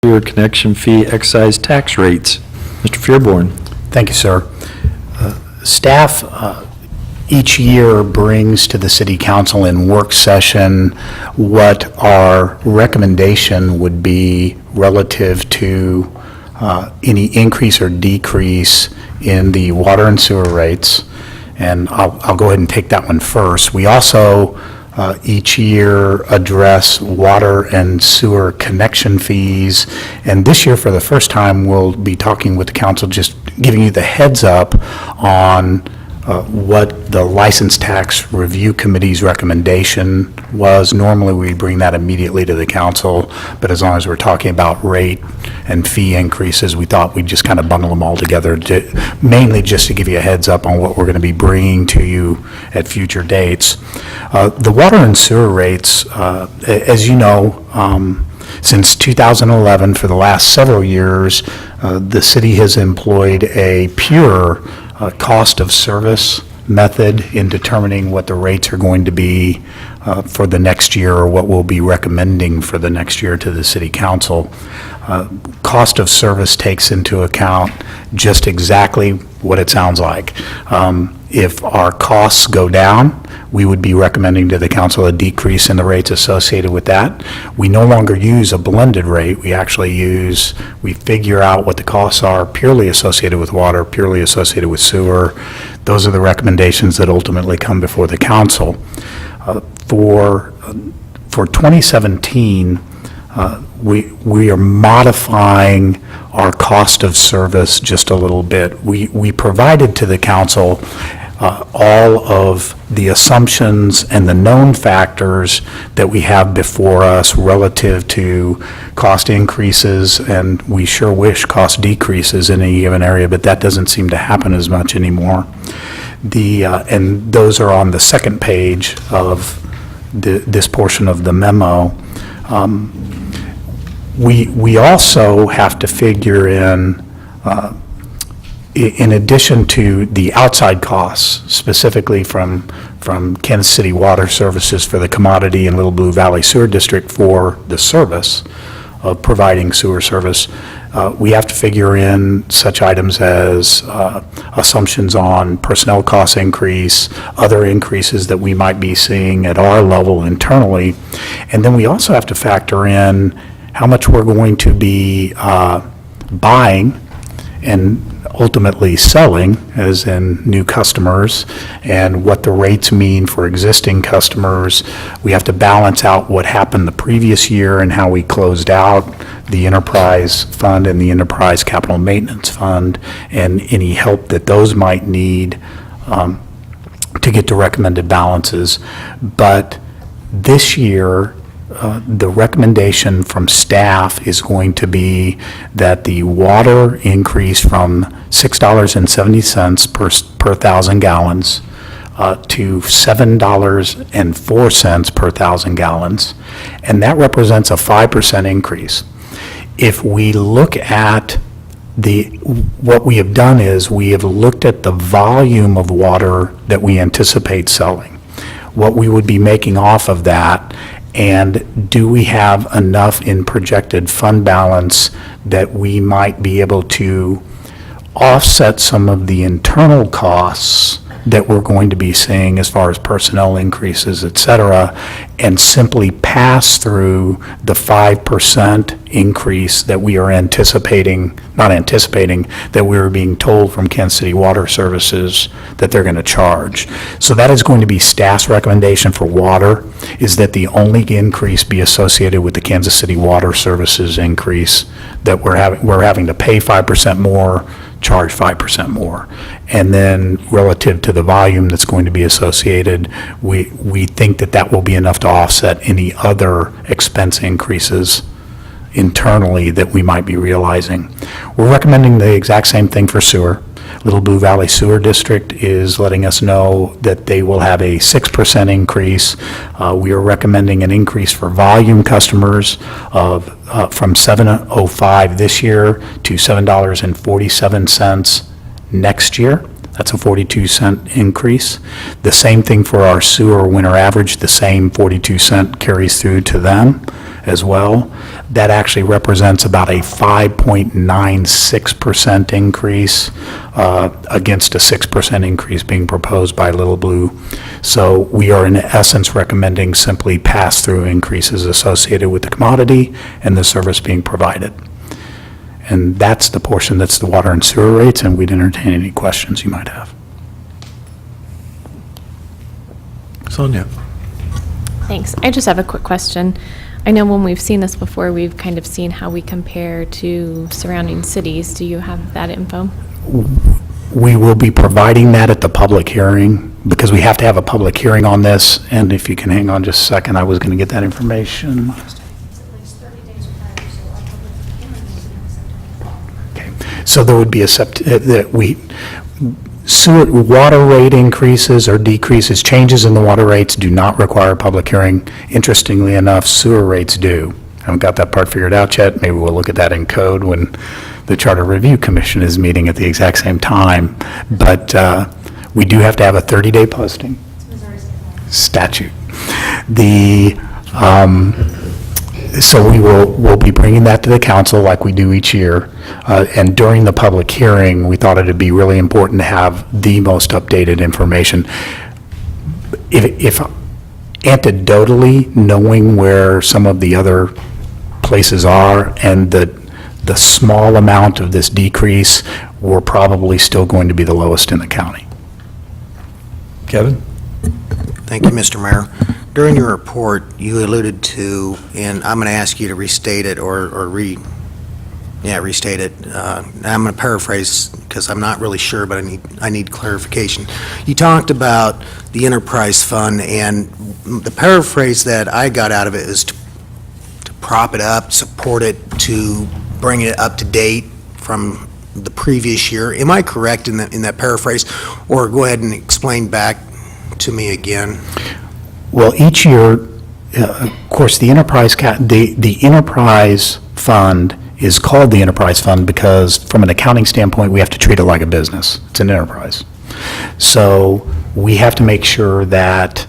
sewer connection fee excise tax rates. Mr. Fearborn. Thank you, sir. Staff each year brings to the City Council in work session what our recommendation would be relative to any increase or decrease in the water and sewer rates. And I'll go ahead and take that one first. We also each year address water and sewer connection fees. And this year, for the first time, we'll be talking with the council, just giving you the heads up on what the License Tax Review Committee's recommendation was. Normally, we bring that immediately to the council, but as long as we're talking about rate and fee increases, we thought we'd just kind of bundle them all together, mainly just to give you a heads up on what we're going to be bringing to you at future dates. The water and sewer rates, as you know, since 2011, for the last several years, the city has employed a pure cost of service method in determining what the rates are going to be for the next year, or what we'll be recommending for the next year to the City Council. Cost of service takes into account just exactly what it sounds like. If our costs go down, we would be recommending to the council a decrease in the rates associated with that. We no longer use a blended rate. We figure out what the costs are purely associated with water, purely associated with sewer. Those are the recommendations that ultimately come before the council. For 2017, we are modifying our cost of service just a little bit. We provided to the council all of the assumptions and the known factors that we have before us relative to cost increases, and we sure wish cost decreases in any given area, but that doesn't seem to happen as much anymore. And those are on the second page of this portion of the memo. We also have to figure in addition to the outside costs, specifically from Kansas City Water Services for the commodity and Little Blue Valley Sewer District for the service of providing sewer service, we have to figure in such items as assumptions on personnel cost increase, other increases that we might be seeing at our level internally. And then we also have to factor in how much we're going to be buying and ultimately selling, as in new customers, and what the rates mean for existing customers. We have to balance out what happened the previous year and how we closed out the enterprise fund and the enterprise capital maintenance fund, and any help that those might need to get to recommended balances. But this year, the recommendation from staff is going to be that the water increase from $6.70 per thousand gallons to $7.04 per thousand gallons, and that represents a 5% increase. If we look at what we have done is we have looked at the volume of water that we anticipate selling, what we would be making off of that, and do we have enough in projected fund balance that we might be able to offset some of the internal costs that we're going to be seeing as far as personnel increases, et cetera, and simply pass through the 5% increase that we are that we are being told from Kansas City Water Services that they're going to charge. So that is going to be staff's recommendation for water, is that the only increase be associated with the Kansas City Water Services increase, that we're having to pay 5% more, charge 5% more. And then relative to the volume that's going to be associated, we think that will be enough to offset any other expense increases internally that we might be realizing. We're recommending the exact same thing for sewer. Little Blue Valley Sewer District is letting us know that they will have a 6% increase. We are recommending an increase for volume customers from $7.05 this year to $7.47 next year. That's a 42-cent increase. The same thing for our sewer winter average. The same 42-cent carries through to them as well. That actually represents about a 5.96% increase against a 6% increase being proposed by Little Blue. So we are in essence recommending simply pass-through increases associated with the commodity and the service being provided. And that's the portion that's the water and sewer rates, and we'd entertain any questions you might have. Sonia? Thanks. I just have a quick question. I know when we've seen this before, we've kind of seen how we compare to surrounding cities. Do you have that info? We will be providing that at the public hearing, because we have to have a public hearing on this, and if you can hang on just a second, I was going to get that information. Okay. So there would be a sewer, water rate increases or decreases, changes in the water rates do not require a public hearing. Interestingly enough, sewer rates do. I haven't got that part figured out yet. Maybe we'll look at that in code when the Charter Review Commission is meeting at the exact same time. But we do have to have a 30-day posting statute. So we'll be bringing that to the council like we do each year. And during the public hearing, we thought it'd be really important to have the most updated information. If anecdotally, knowing where some of the other places are and the small amount of this decrease, we're probably still going to be the lowest in the county. Kevin? Thank you, Mr. Mayor. During your report, you alluded to, and I'm going to ask you to restate it restate it. I'm going to paraphrase because I'm not really sure, but I need clarification. You talked about the enterprise fund, and the paraphrase that I got out of it is to prop it up, support it, to bring it up to date from the previous year. Am I correct in that paraphrase? Or go ahead and explain back to me again. Well, each year, of course, the enterprise fund is called the enterprise fund because from an accounting standpoint, we have to treat it like a business. It's an enterprise. So we have to make sure that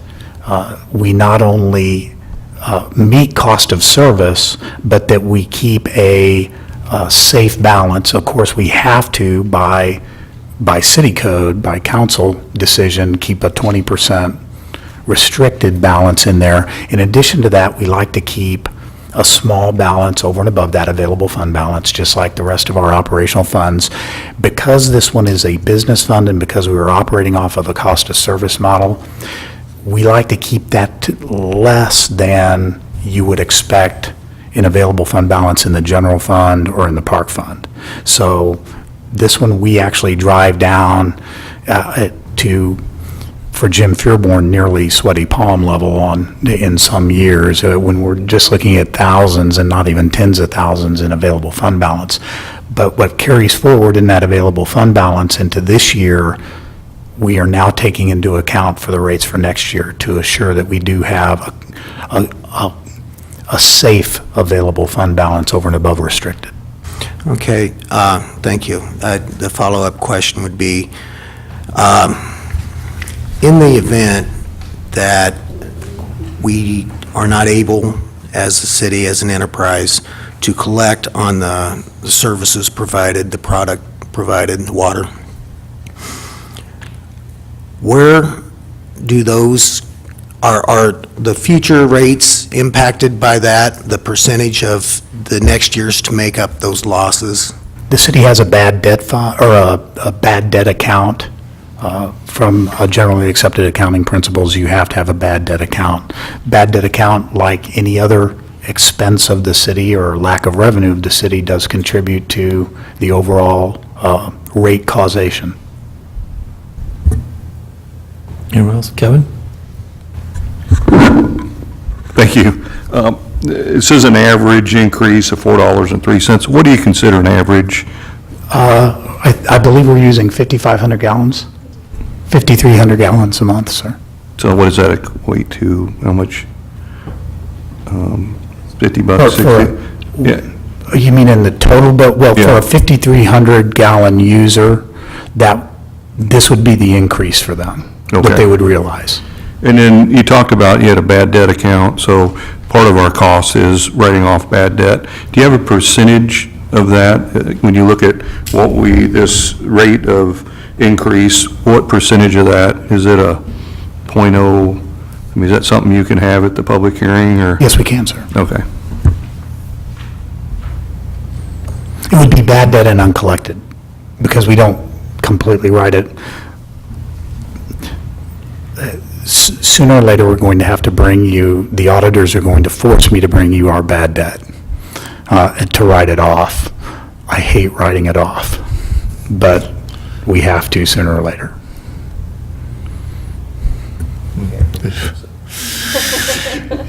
we not only meet cost of service, but that we keep a safe balance. Of course, we have to, by city code, by council decision, keep a 20% restricted balance in there. In addition to that, we like to keep a small balance over and above that available fund balance, just like the rest of our operational funds. Because this one is a business fund and because we were operating off of a cost of service model, we like to keep that less than you would expect in available fund balance in the general fund or in the park fund. So this one, we actually drive down for Jim Fearborn, nearly sweaty palm level in some years when we're just looking at thousands and not even tens of thousands in available fund balance. But what carries forward in that available fund balance into this year, we are now taking into account for the rates for next year to assure that we do have a safe available fund balance over and above restricted. Okay, thank you. The follow-up question would be, in the event that we are not able, as a city, as an enterprise, to collect on the services provided, the product provided, the water, where do those, are the future rates impacted by that, the percentage of the next year's to make up those losses? The city has a bad debt a bad debt account. From generally accepted accounting principles, you have to have a bad debt account. Bad debt account, like any other expense of the city or lack of revenue of the city, does contribute to the overall rate causation. Anyone else? Kevin? Thank you. It says an average increase of $4.03. What do you consider an average? I believe we're using 5,500 gallons, 5,300 gallons a month, sir. So what does that equate to? How much? $50, For- 60? Yeah. You mean in the total, but, well, for Yeah. a 5,300 gallon user, this would be the increase for them, what Okay. they would realize. And then you talked about you had a bad debt account, so part of our cost is writing off bad debt. Do you have a percentage of that? When you look at this rate of increase, what percentage of that? Is it a 0.0? I mean, is that something you can have at the public hearing, or? Yes, we can, sir. Okay. It would be bad debt and uncollected, because we don't completely write it. Sooner or later, we're going to have to bring you, the auditors are going to force me to bring you our bad debt, and to write it off. I hate writing it off, but we have to sooner or later.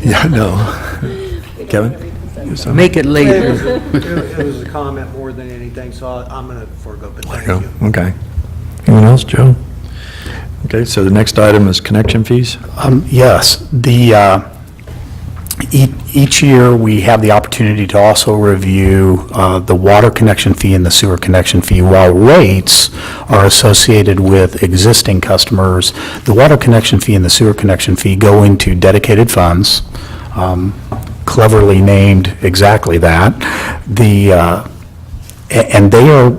Yeah, no. Kevin? Make it later. It was a comment more than anything, so I'm going to forego, but thank you. Okay. Anyone else, Joe? Okay, so the next item is connection fees? Yes, each year, we have the opportunity to also review the water connection fee and the sewer connection fee. While rates are associated with existing customers, the water connection fee and the sewer connection fee go into dedicated funds, cleverly named exactly that. And they are,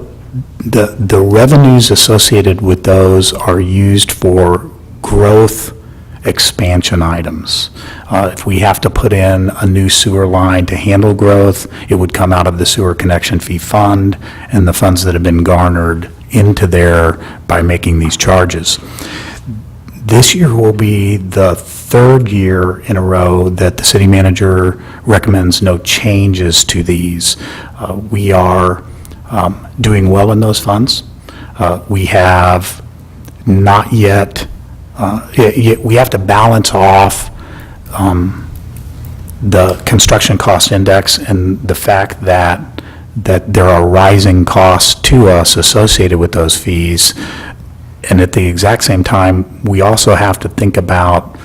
the revenues associated with those are used for growth expansion items. If we have to put in a new sewer line to handle growth, it would come out of the sewer connection fee fund and the funds that have been garnered into there by making these charges. This year will be the third year in a row that the city manager recommends no changes to these. We are doing well in those funds. We have not yet, we have to balance off the construction cost index and the fact that there are rising costs to us associated with those fees. And at the exact same time, we also have to think about,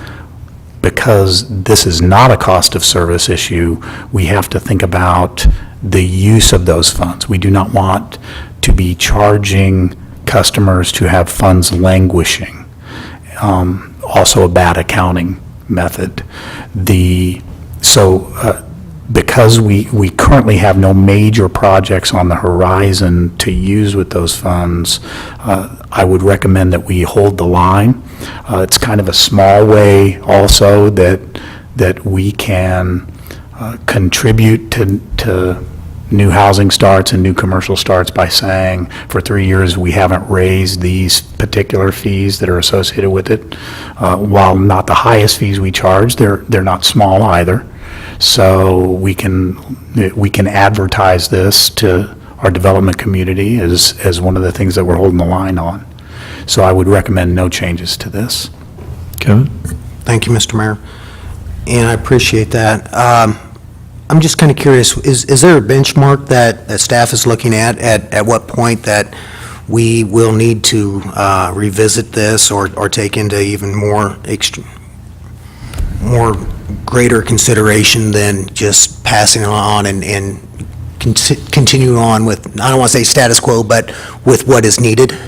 because this is not a cost of service issue, we have to think about the use of those funds. We do not want to be charging customers to have funds languishing. Also a bad accounting method. Because we currently have no major projects on the horizon to use with those funds, I would recommend that we hold the line. It's kind of a small way also that we can contribute to new housing starts and new commercial starts by saying, for 3 years, we haven't raised these particular fees that are associated with it. While not the highest fees we charge, they're not small either. So we can advertise this to our development community as one of the things that we're holding the line on. So I would recommend no changes to this. Kevin? Thank you, Mr. Mayor, and I appreciate that. I'm just kind of curious, is there a benchmark that staff is looking at what point that we will need to revisit this or take into even more greater consideration than just passing it on and continue on with, I don't want to say status quo, but with what is needed?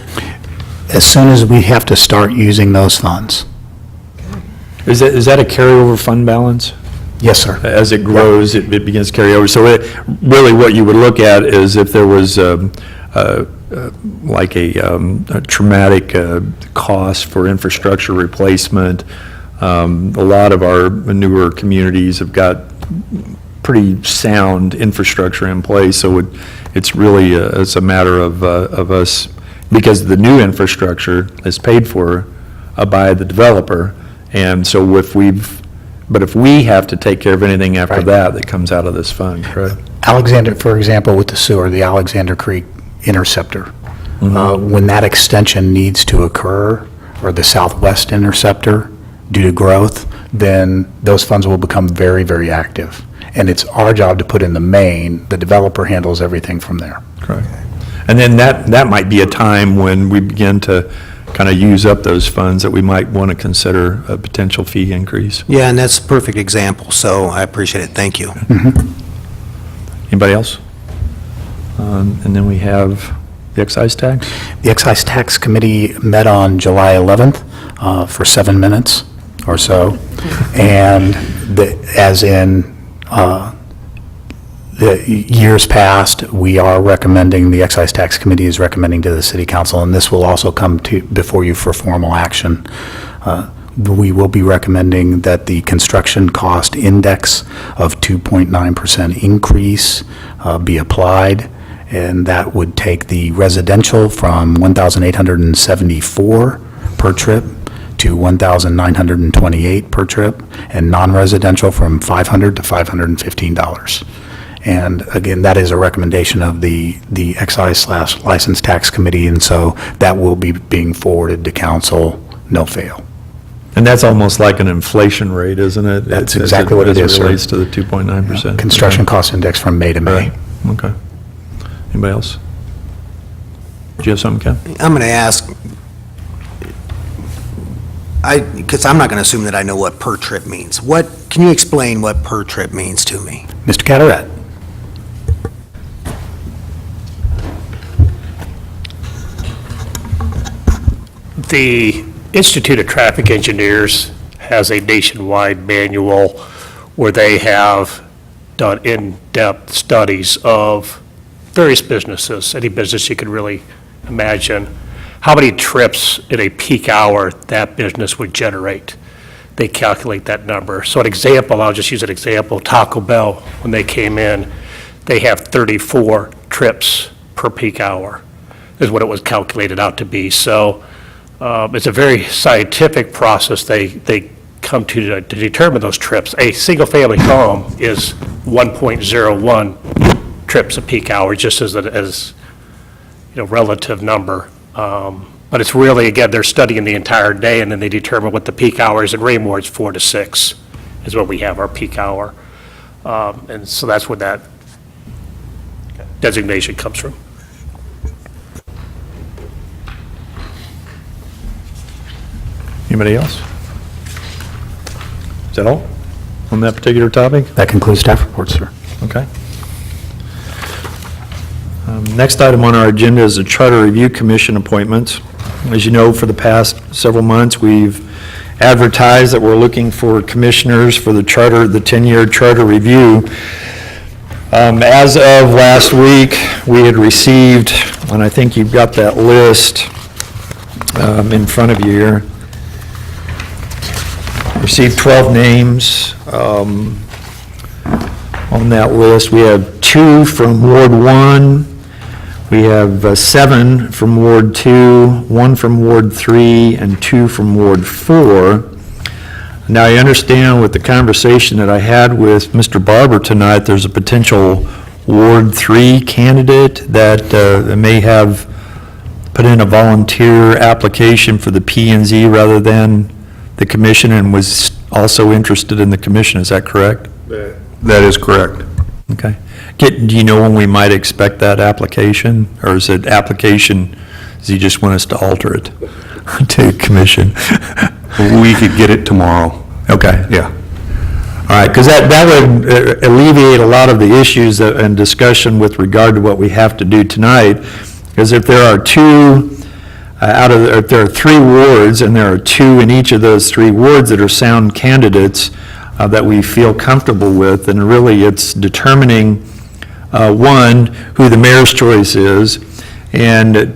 As soon as we have to start using those funds. Is that a carryover fund balance? Yes, sir. As it grows, it begins to carry over. So really what you would look at is if there was like a traumatic cost for infrastructure replacement. A lot of our newer communities have got pretty sound infrastructure in place, so it's really it's a matter of us, because the new infrastructure is paid for by the developer, and so if we have to take care of anything after Right. that comes out of this fund, correct? Alexander, for example, with the sewer, the Alexander Creek Interceptor, when that extension needs to occur, or the Southwest Interceptor, due to growth, then those funds will become very, very active. And it's our job to put in the main. The developer handles everything from there. Correct. And then that might be a time when we begin to kind of use up those funds that we might want to consider a potential fee increase. Yeah, and that's a perfect example, so I appreciate it. Thank you. Anybody else? And then we have the excise tax? The Excise Tax Committee met on July 11th for 7 minutes or so, and As in the years past, we are recommending, the Excise Tax Committee is recommending to the City Council, and this will also come before you for formal action. We will be recommending that the construction cost index of 2.9% increase be applied, and that would take the residential from $1,874 per trip to $1,928 per trip, and non-residential from $500 to $515. And again, that is a recommendation of the Excise/License Tax Committee, and so that will be being forwarded to council, no fail. And that's almost like an inflation rate, isn't it? That's exactly what it is, As sir. it relates to the 2.9%. Construction cost index from May to May. Right, okay. Anybody else? Do you have something, Ken? I'm going to ask, because I'm not going to assume that I know what per trip means. Can you explain what per trip means to me? Mr. Cataret? The Institute of Traffic Engineers has a nationwide manual where they have done in-depth studies of various businesses, any business you could really imagine, how many trips in a peak hour that business would generate. They calculate that number. So an example, I'll just use an example, Taco Bell, when they came in, they have 34 trips per peak hour, is what it was calculated out to be. So it's a very scientific process they come to determine those trips. A single-family home is 1.01 trips a peak hour, just as relative number. But it's really, again, they're studying the entire day, and then they determine what the peak hour is. In Raymore, it's 4 to 6 is what we have our peak hour. And so that's where that designation comes from. Anybody else? Is that all on that particular topic? That concludes staff reports, sir. Okay. Next item on our agenda is the Charter Review Commission appointments. As you know, for the past several months, we've advertised that we're looking for commissioners for the 10-year Charter Review. As of last week, we had received, and I think you've got that list in front of you here, received 12 names on that list. We have 2 from Ward 1. We have 7 from Ward 2, 1 from Ward 3, and 2 from Ward 4. Now, I understand with the conversation that I had with Mr. Barber tonight, there's a potential Ward 3 candidate that may have put in a volunteer application for the P&Z rather than the commission, and was also interested in the commission. Is that correct? That is correct. Okay. Do you know when we might expect that application? Or is it application, does he just want us to alter it to commission? We could get it tomorrow. Okay. Yeah. All right, because that would alleviate a lot of the issues and discussion with regard to what we have to do tonight. Because if there are 2 if there are 3 wards, and there are 2 in each of those 3 wards that are sound candidates that we feel comfortable with, then really it's determining, 1, who the mayor's choice is, and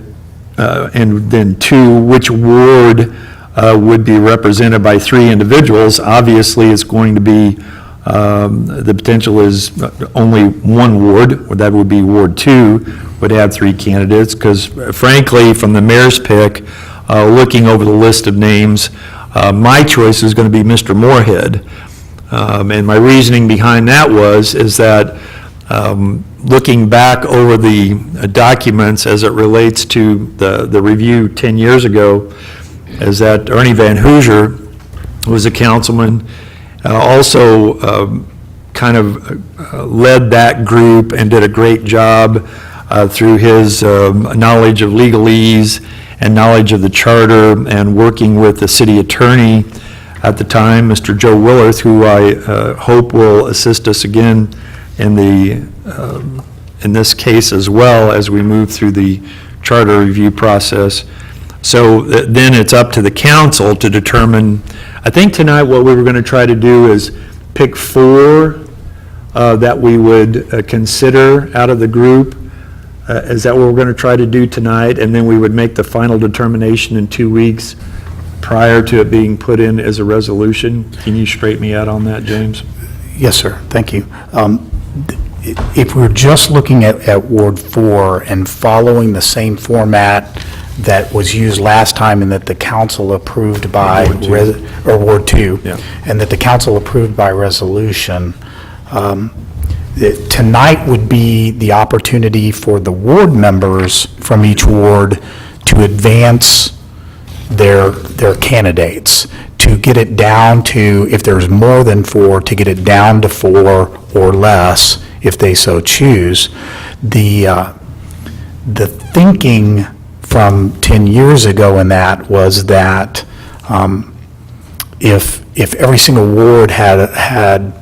then 2, which ward would be represented by 3 individuals. Obviously, it's going to be, the potential is only 1 ward, or that would be Ward 2, would have 3 candidates, because frankly, from the mayor's pick, looking over the list of names, my choice is going to be Mr. Moorhead. And my reasoning behind that is that looking back over the documents as it relates to the review 10 years ago, is that Ernie Van Hoosier was a councilman, also kind of led that group and did a great job through his knowledge of legalese and knowledge of the charter, and working with the city attorney at the time, Mr. Joe Willerth, who I hope will assist us again in this case as well as we move through the charter review process. So then it's up to the council to determine. I think tonight what we were going to try to do is pick 4 that we would consider out of the group. Is that what we're going to try to do tonight? And then we would make the final determination in 2 weeks prior to it being put in as a resolution? Can you straighten me out on that, James? Yes, sir, thank you. If we're just looking at Ward 4 and following the same format that was used last time and that the council approved by, or Ward 2, Yeah. and that the council approved by resolution, tonight would be the opportunity for the ward members from each ward to advance their candidates, to get it down to, if there's more than 4, to get it down to 4 or less, if they so choose. The thinking from 10 years ago in that was that if every single ward had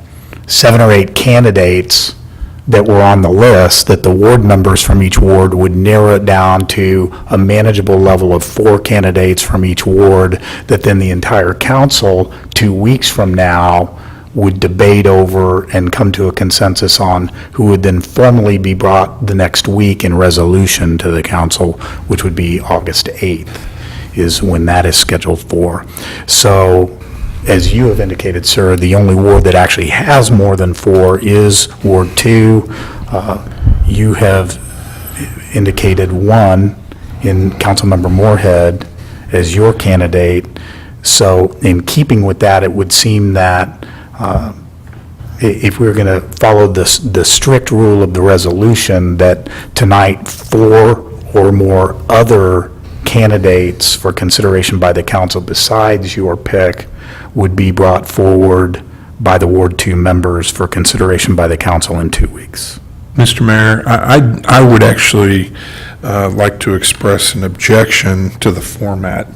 7 or 8 candidates that were on the list, that the ward members from each ward would narrow it down to a manageable level of 4 candidates from each ward, that then the entire council, 2 weeks from now, would debate over and come to a consensus on who would then formally be brought the next week in resolution to the council, which would be August 8th, is when that is scheduled for. So, as you have indicated, sir, the only ward that actually has more than 4 is Ward 2. You have indicated 1 in Councilmember Moorhead as your candidate. So in keeping with that, it would seem that if we were going to follow the strict rule of the resolution, that tonight 4 or more other candidates for consideration by the council besides your pick would be brought forward by the Ward 2 members for consideration by the council in 2 weeks. Mr. Mayor, I would actually like to express an objection to the format.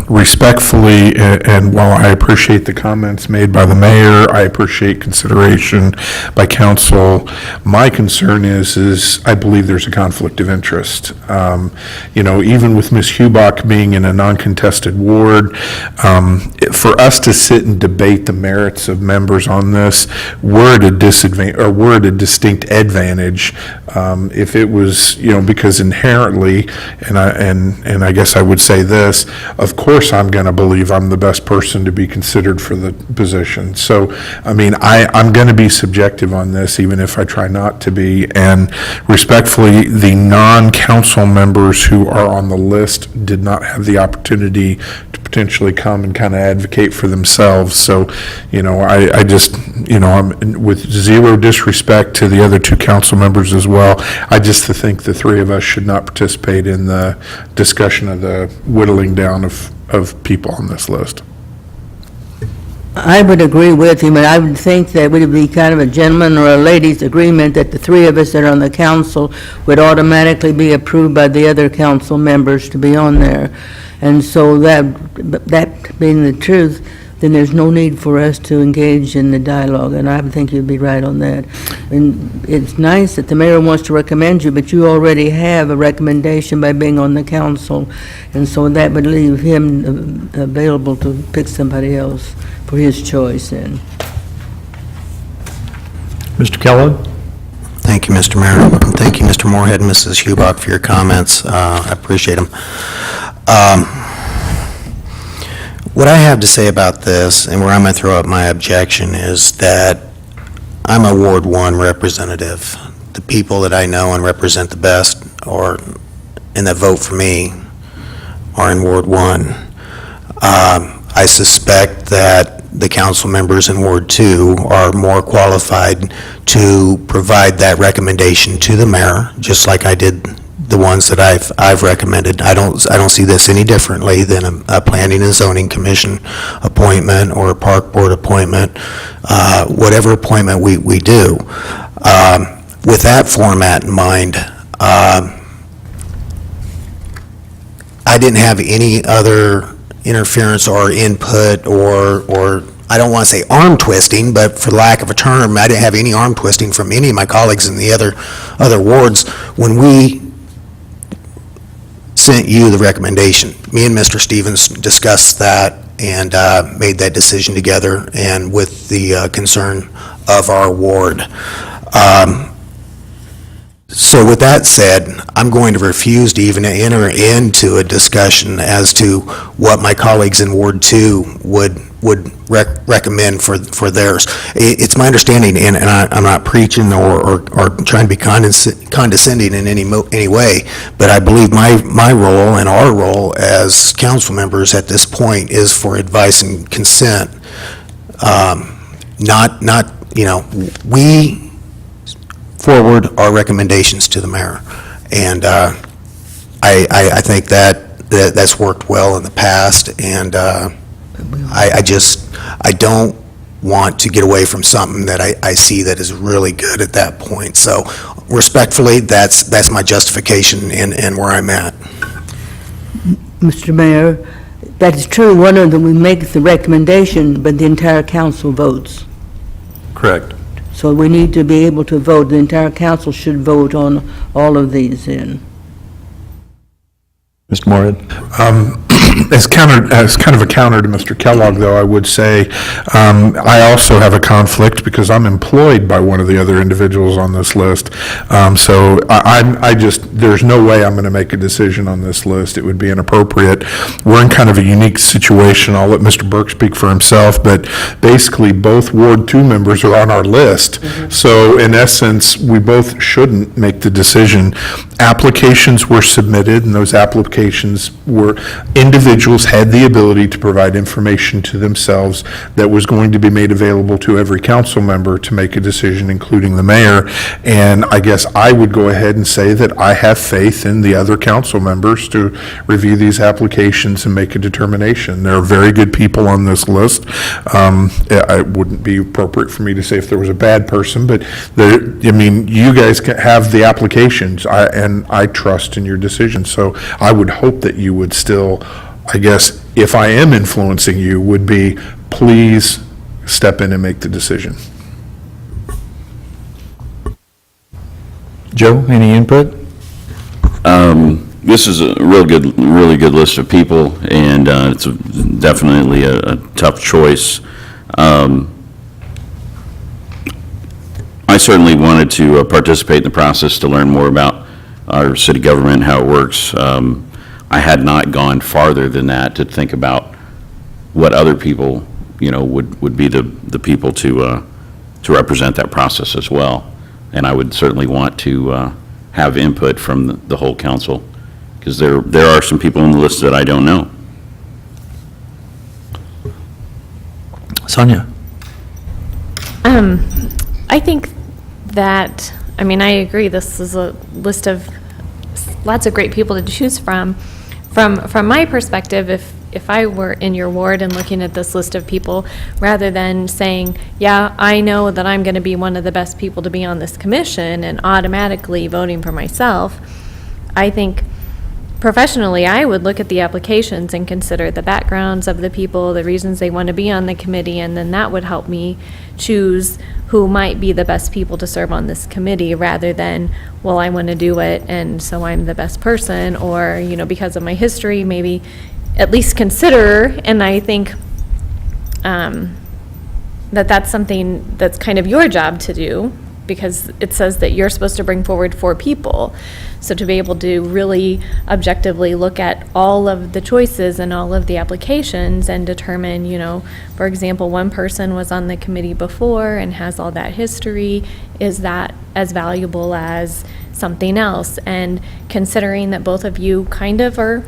Respectfully, and while I appreciate the comments made by the mayor, I appreciate consideration by council, my concern is I believe there's a conflict of interest. Even with Ms. Hubach being in a non-contested ward, for us to sit and debate the merits of members on this, we're at a disadvantage, or we're at a distinct advantage if it was, because inherently, and I guess I would say this, of course I'm going to believe I'm the best person to be considered for the position. So, I'm going to be subjective on this, even if I try not to be. And respectfully, the non-council members who are on the list did not have the opportunity to potentially come and kind of advocate for themselves. So, I just, I'm with zero disrespect to the other 2 council members as well. I just think the 3 of us should not participate in the discussion of the whittling down of people on this list. I would agree with you, but I would think that it would be kind of a gentleman or a ladies' agreement that the 3 of us that are on the council would automatically be approved by the other council members to be on there. And so that being the truth, then there's no need for us to engage in the dialogue, and I think you'd be right on that. And it's nice that the mayor wants to recommend you, but you already have a recommendation by being on the council, and so that would leave him available to pick somebody else for his choice then. Mr. Kellogg? Thank you, Mr. Mayor. Thank you, Mr. Moorhead and Mrs. Hubach, for your comments. I appreciate them. What I have to say about this, and where I'm going to throw out my objection, is that I'm a Ward 1 representative. The people that I know and represent the best, and that vote for me, are in Ward 1. I suspect that the council members in Ward 2 are more qualified to provide that recommendation to the mayor, just like I did the ones that I've recommended. I don't see this any differently than a planning and zoning commission appointment or a park board appointment, whatever appointment we do. With that format in mind, I didn't have any other interference or input or I don't want to say arm twisting, but for lack of a term, I didn't have any arm twisting from any of my colleagues in the other wards when we sent you the recommendation. Me and Mr. Stevens discussed that and made that decision together, and with the concern of our ward. So with that said, I'm going to refuse to even enter into a discussion as to what my colleagues in Ward 2 would recommend for theirs. It's my understanding, and I'm not preaching or trying to be condescending in any way, but I believe my role and our role as council members at this point is for advice and consent. We forward our recommendations to the mayor. And I think that's worked well in the past, and I don't want to get away from something that I see that is really good at that point. So respectfully, that's my justification and where I'm at. Mr. Mayor, that is true. One of them, we make the recommendation, but the entire council votes. Correct. So we need to be able to vote. The entire council should vote on all of these then. Mr. Moorhead? As kind of a counter to Mr. Kellogg, though, I would say, I also have a conflict because I'm employed by one of the other individuals on this list. So there's no way I'm going to make a decision on this list. It would be inappropriate. We're in kind of a unique situation. I'll let Mr. Burke speak for himself, but basically, both Ward 2 members are on our list. So in essence, we both shouldn't make the decision. Applications were submitted, and those applications were, individuals had the ability to provide information to themselves that was going to be made available to every council member to make a decision, including the mayor. And I guess I would go ahead and say that I have faith in the other council members to review these applications and make a determination. There are very good people on this list. It wouldn't be appropriate for me to say if there was a bad person, but you guys have the applications, and I trust in your decision. So I would hope that you would still, I guess, if I am influencing you, would be, please step in and make the decision. Joe, any input? This is a really good list of people, and it's definitely a tough choice. I certainly wanted to participate in the process to learn more about our city government, how it works. I had not gone farther than that to think about what other people, would be the people to represent that process as well. And I would certainly want to have input from the whole council, because there are some people on the list that I don't know. Sonia? I think that, I agree, this is a list of lots of great people to choose from. From my perspective, if I were in your ward and looking at this list of people, rather than saying, yeah, I know that I'm going to be one of the best people to be on this commission and automatically voting for myself, I think professionally, I would look at the applications and consider the backgrounds of the people, the reasons they want to be on the committee, and then that would help me choose who might be the best people to serve on this committee, rather than, well, I want to do it, and so I'm the best person, or, because of my history, maybe at least consider. And I think that's something that's kind of your job to do, because it says that you're supposed to bring forward 4 people. So to be able to really objectively look at all of the choices and all of the applications and determine, for example, one person was on the committee before and has all that history, is that as valuable as something else? And considering that both of you kind of are,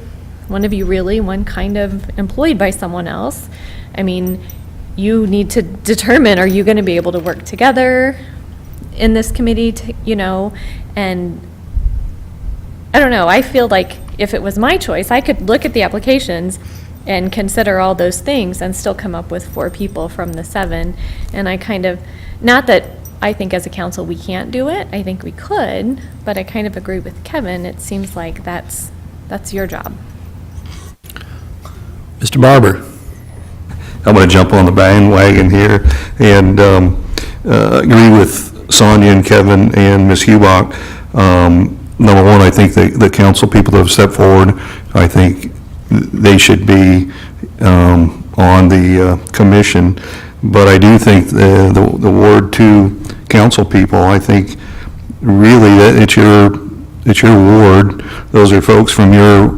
one of you really, one kind of employed by someone else, you need to determine, are you going to be able to work together in this committee, and I don't know, I feel like if it was my choice, I could look at the applications and consider all those things and still come up with 4 people from the 7. And I kind of, not that I think as a council we can't do it, I think we could, but I kind of agree with Kevin. It seems like that's your job. Mr. Barber? I'm going to jump on the bandwagon here and agree with Sonia and Kevin and Ms. Hubach. number one, I think the council people that have stepped forward, I think they should be on the commission. But I do think the Ward 2 council people, I think really that it's your ward. Those are folks from your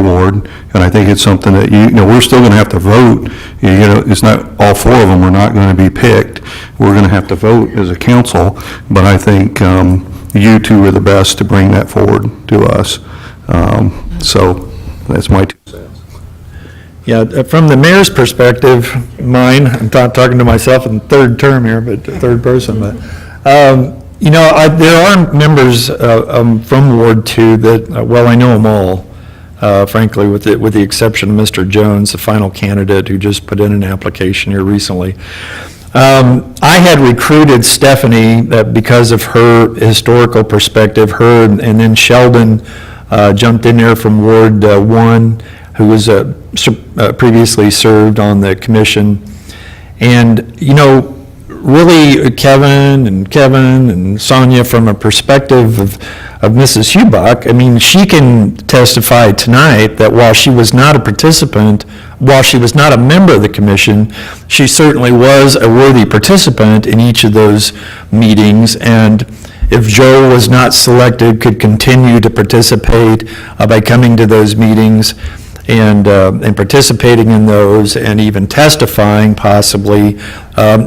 ward, and I think it's something that we're still going to have to vote. It's not all four of them are not going to be picked. We're going to have to vote as a council, but I think you two are the best to bring that forward to us. So that's my 2 cents. Yeah, from the mayor's perspective, I'm talking to myself in third term here, but third person, but, there are members from Ward 2 that, I know them all, frankly, with the exception of Mr. Jones, the final candidate who just put in an application here recently. I had recruited Stephanie because of her historical perspective, and then Sheldon jumped in there from Ward 1, who was previously served on the commission. And, really Kevin and Sonia, from a perspective of Mrs. Hubach, I mean, she can testify tonight that while she was not a participant, while she was not a member of the commission, she certainly was a worthy participant in each of those meetings. And if Joe was not selected, could continue to participate by coming to those meetings and participating in those, and even testifying possibly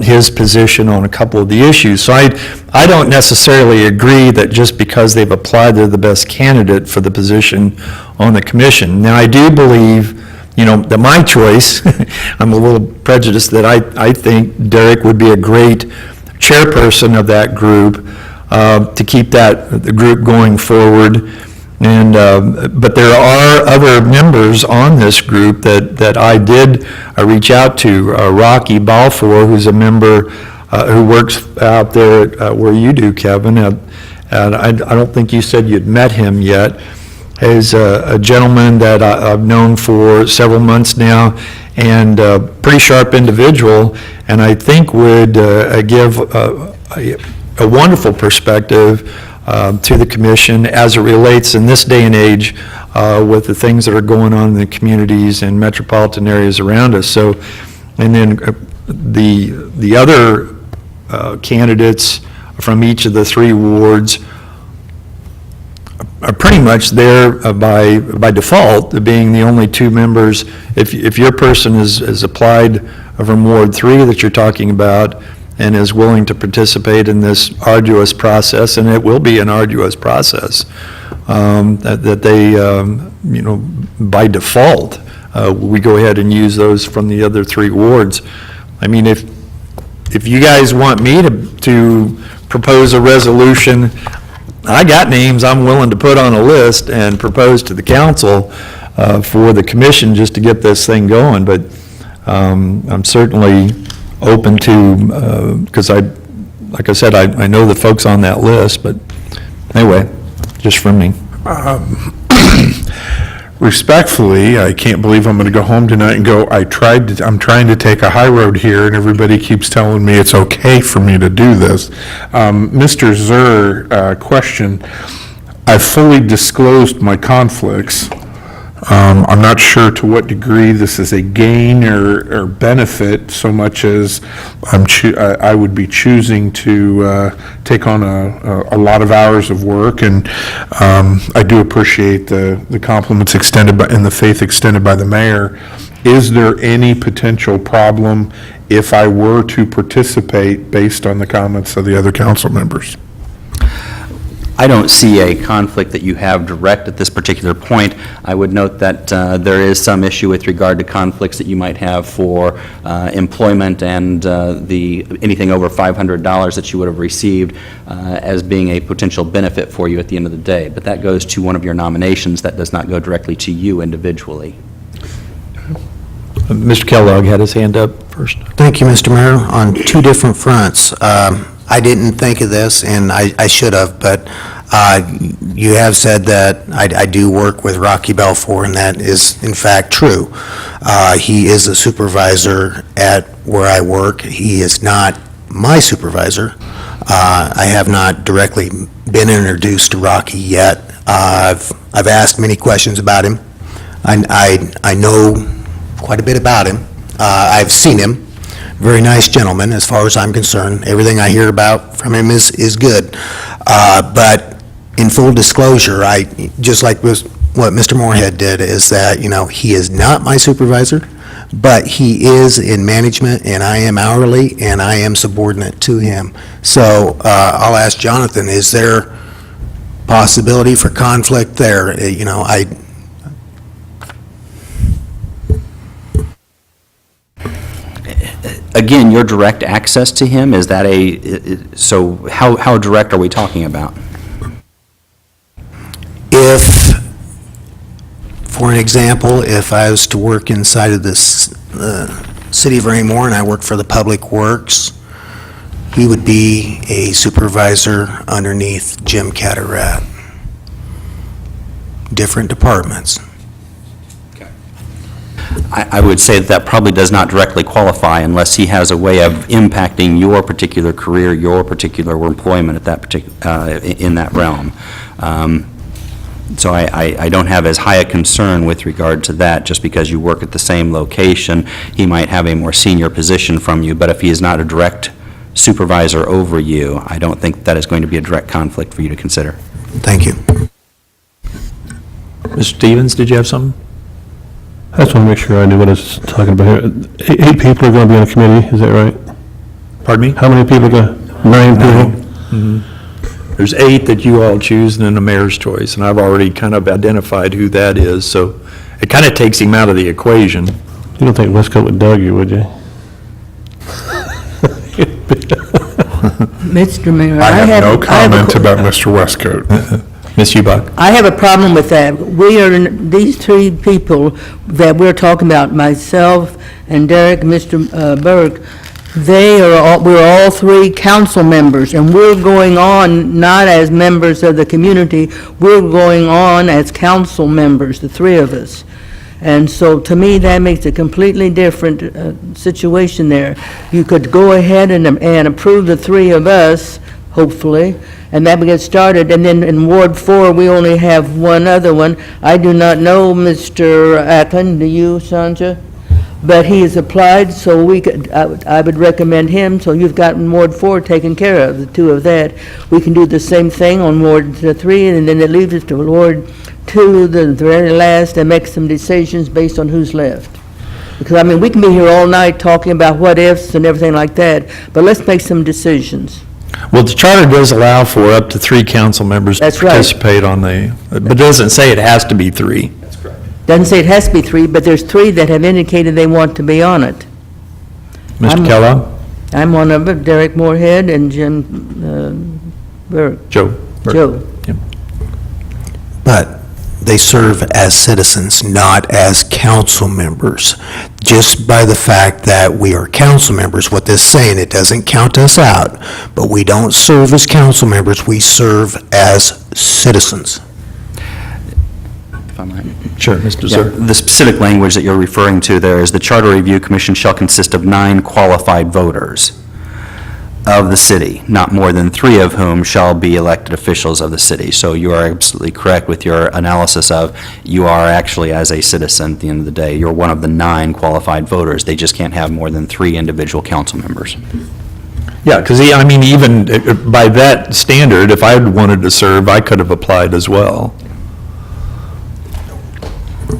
his position on a couple of the issues. So I don't necessarily agree that just because they've applied, they're the best candidate for the position on the commission. Now, I do believe, that my choice, I'm a little prejudiced, that I think Derek would be a great chairperson of that group to keep the group going forward. And, but there are other members on this group that I did reach out to. Rocky Balfour, who's a member who works out there where you do, Kevin, and I don't think you said you'd met him yet, is a gentleman that I've known for several months now, and a pretty sharp individual, and I think would give a wonderful perspective to the commission as it relates in this day and age with the things that are going on in the communities and metropolitan areas around us. So, and then the other candidates from each of the 3 wards are pretty much there by default, being the only 2 members. If your person has applied from Ward 3 that you're talking about, and is willing to participate in this arduous process, and it will be an arduous process, that they, by default, we go ahead and use those from the other 3 wards. I mean, if you guys want me to propose a resolution, I got names I'm willing to put on a list and propose to the council for the commission just to get this thing going, but I'm certainly open to, because like I said, I know the folks on that list, but anyway, just from me. Respectfully, I can't believe I'm going to go home tonight and go, I'm trying to take a high road here, and everybody keeps telling me it's okay for me to do this. Mr. Zur, question, I fully disclosed my conflicts. I'm not sure to what degree this is a gain or benefit, so much as I would be choosing to take on a lot of hours of work, and I do appreciate the compliments extended and the faith extended by the mayor. Is there any potential problem if I were to participate based on the comments of the other council members? I don't see a conflict that you have direct at this particular point. I would note that there is some issue with regard to conflicts that you might have for employment and anything over $500 that you would have received as being a potential benefit for you at the end of the day. But that goes to one of your nominations. That does not go directly to you individually. Mr. Kellogg had his hand up first. Thank you, Mr. Mayor. On 2 different fronts. I didn't think of this, and I should have, but you have said that I do work with Rocky Balfour, and that is in fact true. He is a supervisor at where I work. He is not my supervisor. I have not directly been introduced to Rocky yet. I've asked many questions about him. I know quite a bit about him. I've seen him. Very nice gentleman, as far as I'm concerned. Everything I hear about from him is good. But in full disclosure, just like what Mr. Moorhead did, is that, he is not my supervisor, but he is in management, and I am hourly, and I am subordinate to him. So I'll ask Jonathan, is there possibility for conflict there? Again, your direct access to him, is that so how direct are we talking about? If, for an example, if I was to work inside of this city of Raymore and I worked for the Public Works, he would be a supervisor underneath Jim Catarat. Different departments. I would say that probably does not directly qualify unless he has a way of impacting your particular career, your particular employment at that in that realm. So I don't have as high a concern with regard to that. Just because you work at the same location, he might have a more senior position from you, but if he is not a direct supervisor over you, I don't think that is going to be a direct conflict for you to consider. Thank you. Mr. Stevens, did you have something? I just want to make sure I knew what I was talking about here. 8 people are going to be on a committee, is that right? Pardon me? How many people are going? 9 people? There's 8 that you all choose, and then the mayor's choice, and I've already kind of identified who that is, so it kind of takes him out of the equation. You don't think Westcote would dog you, would you? Mr. Mayor, I have no I have a comment que- about Mr. Westcote. Ms. Hubbard? I have a problem with that. These 3 people that we're talking about, myself and Derek, Mr. Burke, we're all 3 council members, and we're going on not as members of the community, we're going on as council members, the 3 of us. And so, to me, that makes a completely different situation there. You could go ahead and approve the 3 of us, hopefully, and that would get started. And then in Ward 4, we only have one other one. I do not know Mr. Ackland, do you, Sandra? But he has applied, so I would recommend him, so you've gotten Ward 4 taken care of, the 2 of that. We can do the same thing on Ward 3, and then it leaves us to Ward 2, the very last, and make some decisions based on who's left. Because, we can be here all night talking about what-ifs and everything like that, but let's make some decisions. Well, the charter does allow for up to 3 council members to That's right. participate on but it doesn't say it has to be 3. Doesn't say it has to be 3, but there's 3 that have indicated they want to be on it. Mr. Kellogg? I'm one of them, Derek Moorhead and Jim Burke. Joe? Joe. Yep. But they serve as citizens, not as council members. Just by the fact that we are council members, what this is saying, it doesn't count us out, but we don't serve as council members, we serve as citizens. If I might. Sure, Mr. Yeah, Zerr. the specific language that you're referring to there is the Charter Review Commission shall consist of 9 qualified voters of the city, not more than 3 of whom shall be elected officials of the city. So you are absolutely correct with your analysis of you are actually, as a citizen, at the end of the day, you're one of the 9 qualified voters. They just can't have more than 3 individual council members. Yeah, because, even by that standard, if I had wanted to serve, I could have applied as well.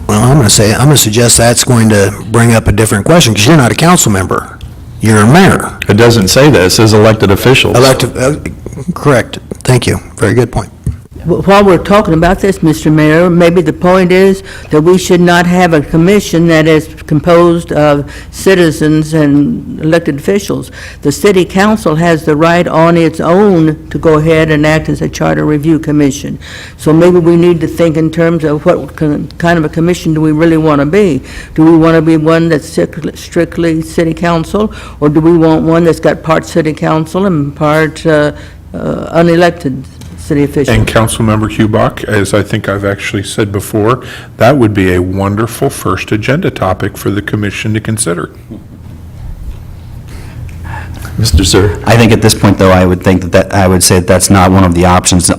Well, I'm going to suggest that's going to bring up a different question, because you're not a council member. You're a mayor. It doesn't say that, it says elected officials. Correct. Thank you. Very good point. While we're talking about this, Mr. Mayor, maybe the point is that we should not have a commission that is composed of citizens and elected officials. The city council has the right on its own to go ahead and act as a charter review commission. So maybe we need to think in terms of what kind of a commission do we really want to be? Do we want to be one that's strictly city council, or do we want one that's got part city council and part unelected city officials? And Councilmember Hubach, as I think I've actually said before, that would be a wonderful first agenda topic for the commission to consider. Mr. Sir? I think at this point, though, I would think I would say that's not one of the options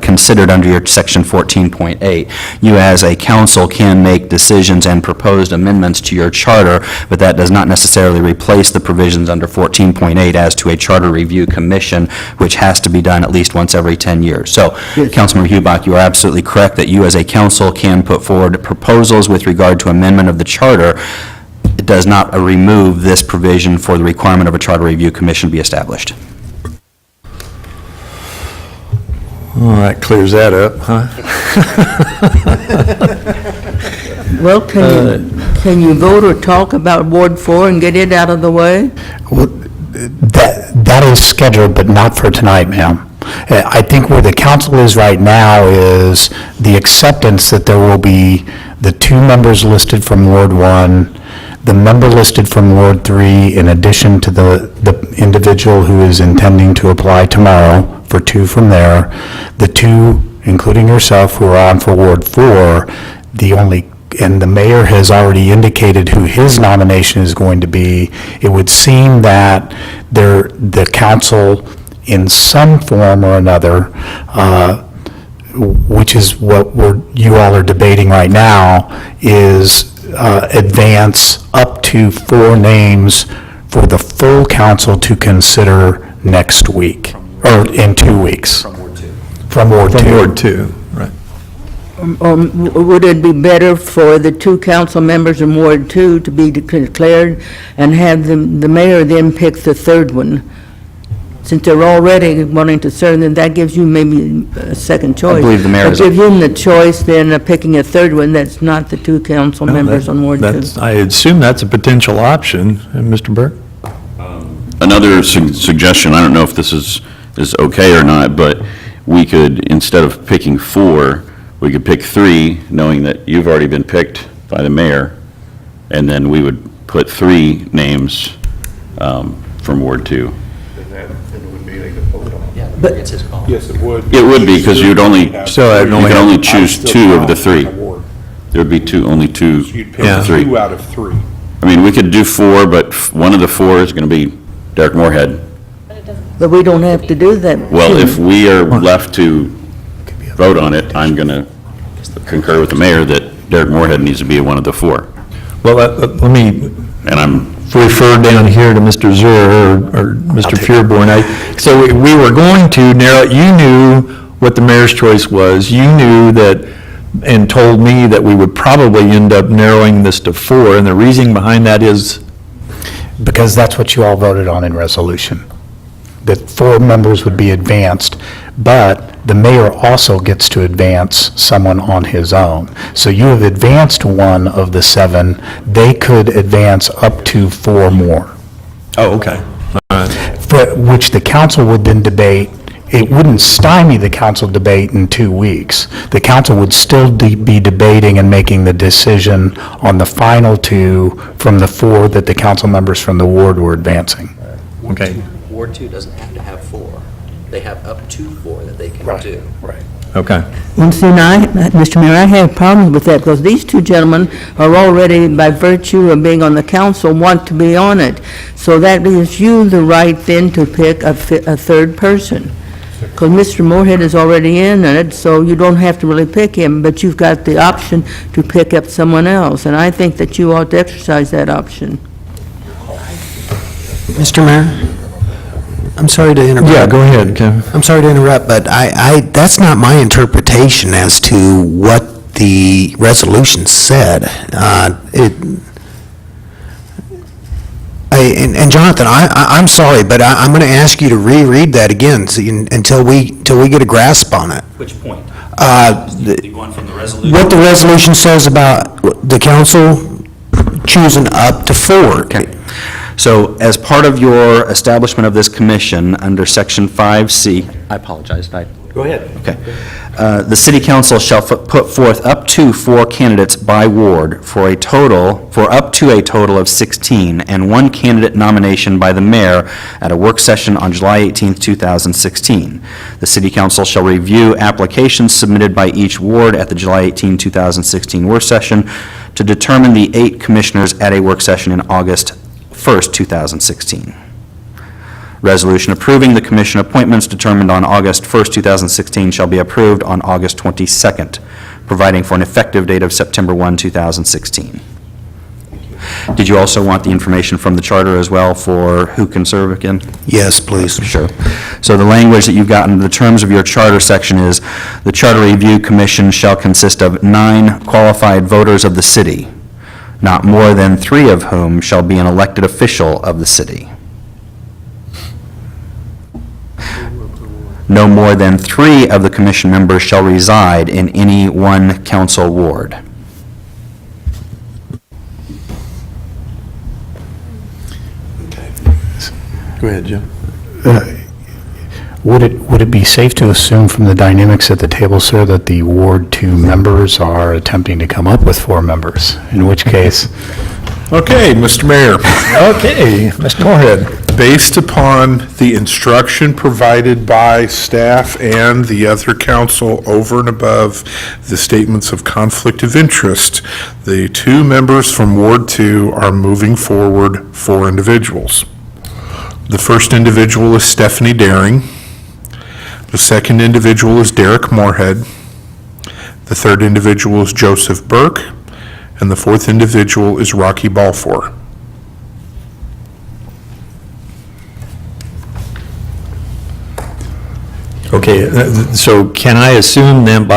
considered under your section 14.8. You, as a council, can make decisions and proposed amendments to your charter, but that does not necessarily replace the provisions under 14.8 as to a charter review commission, which has to be done at least once every 10 years. So, Councilmember Hubach, you are absolutely correct that you, as a council, can put forward proposals with regard to amendment of the charter. It does not remove this provision for the requirement of a charter review commission to be established. Well, that clears that up, huh? Well, can you vote or talk about Ward 4 and get it out of the way? Well, that is scheduled, but not for tonight, ma'am. I think where the council is right now is the acceptance that there will be the 2 members listed from Ward 1, the member listed from Ward 3, in addition to the individual who is intending to apply tomorrow for 2 from there, the 2, including yourself, who are on for Ward 4, and the mayor has already indicated who his nomination is going to be. It would seem that the council, in some form or another, which is what you all are debating right now, is advance up to 4 names for the full council to consider next week, or in 2 weeks. From Ward 2. From Ward 2. From Ward 2, right. Would it be better for the 2 council members in Ward 2 to be declared and have the mayor then pick the 3rd one? Since they're already wanting to serve, then that gives you maybe a second choice. I believe the mayor is- But give him the choice then of picking a 3rd one that's not the 2 council members on Ward 2. I assume that's a potential option, Mr. Burke? Another suggestion, I don't know if this is okay or not, but we could, instead of picking 4, we could pick 3, knowing that you've already been picked by the mayor, and then we would put 3 names from Ward 2. But- Yes, it would. It would be, because you'd only, you So I'd only could have- only choose 2 of the 3. There would be only 2 You'd of pick the 3. 2 out of 3. I mean, we could do 4, but one of the 4 is going to be Derek Moorhead. But we don't have to do that. Well, if we are left to vote on it, I'm going to concur with the mayor that Derek Moorhead needs to be one of the 4. Well, let me And I'm, refer down here to Mr. Zur or Mr. Fearborn. So we were going to narrow, you knew what the mayor's choice was. You knew that, and told me that we would probably end up narrowing this to 4, and the reasoning behind that is? Because that's what you all voted on in resolution, that 4 members would be advanced, but the mayor also gets to advance someone on his own. So you have advanced 1 of the 7, they could advance up to 4 more, Oh, okay. for which the council would then debate. It wouldn't stymie the council debate in 2 weeks. The council would still be debating and making the decision on the final 2 from the 4 that the council members from the ward were advancing. Okay. Ward 2 doesn't have to have 4. They have up to 4 that they can do. Right. Okay. Well, see, now, Mr. Mayor, I have problems with that, because these 2 gentlemen are already, by virtue of being on the council, want to be on it. So that gives you the right then to pick a 3rd person. Because Mr. Moorhead is already in it, so you don't have to really pick him, but you've got the option to pick up someone else, and I think that you ought to exercise that option. Mr. Mayor? I'm sorry to interrupt. Yeah, go ahead, Kevin. I'm sorry to interrupt, but that's not my interpretation as to what the resolution said. And Jonathan, I'm sorry, but I'm going to ask you to reread that again until we get a grasp on it. Which point? The- Going from the resolution? What the resolution says about the council choosing up to 4. Okay. So as part of your establishment of this commission, under Section 5C, I apologize, Go ahead. Okay. The city council shall put forth up to 4 candidates by ward for up to a total of 16, and 1 candidate nomination by the mayor at a work session on July 18th, 2016. The city council shall review applications submitted by each ward at the July 18, 2016 work session to determine the 8 commissioners at a work session in August 1st, 2016. Resolution approving the commission appointments determined on August 1st, 2016 shall be approved on August 22nd, providing for an effective date of September 1, 2016. Did you also want the information from the charter as well for who can serve again? Yes, please. Sure. So the language that you've gotten, the terms of your charter section is, the Charter Review Commission shall consist of 9 qualified voters of the city, not more than 3 of whom shall be an elected official of the city. No more than 3 of the commission members shall reside in any one council ward. Go ahead, Jim. Would it be safe to assume from the dynamics at the table, sir, that the Ward 2 members are attempting to come up with 4 members? In which case, Okay, Mr. Mayor. Okay, Mr. Moorhead. Based upon the instruction provided by staff and the other council over and above the statements of conflict of interest, the 2 members from Ward 2 are moving forward 4 individuals. The first individual is Stephanie Daring. The second individual is Derek Moorhead. The third individual is Joseph Burke. And the fourth individual is Rocky Balfour. Okay, so can I assume then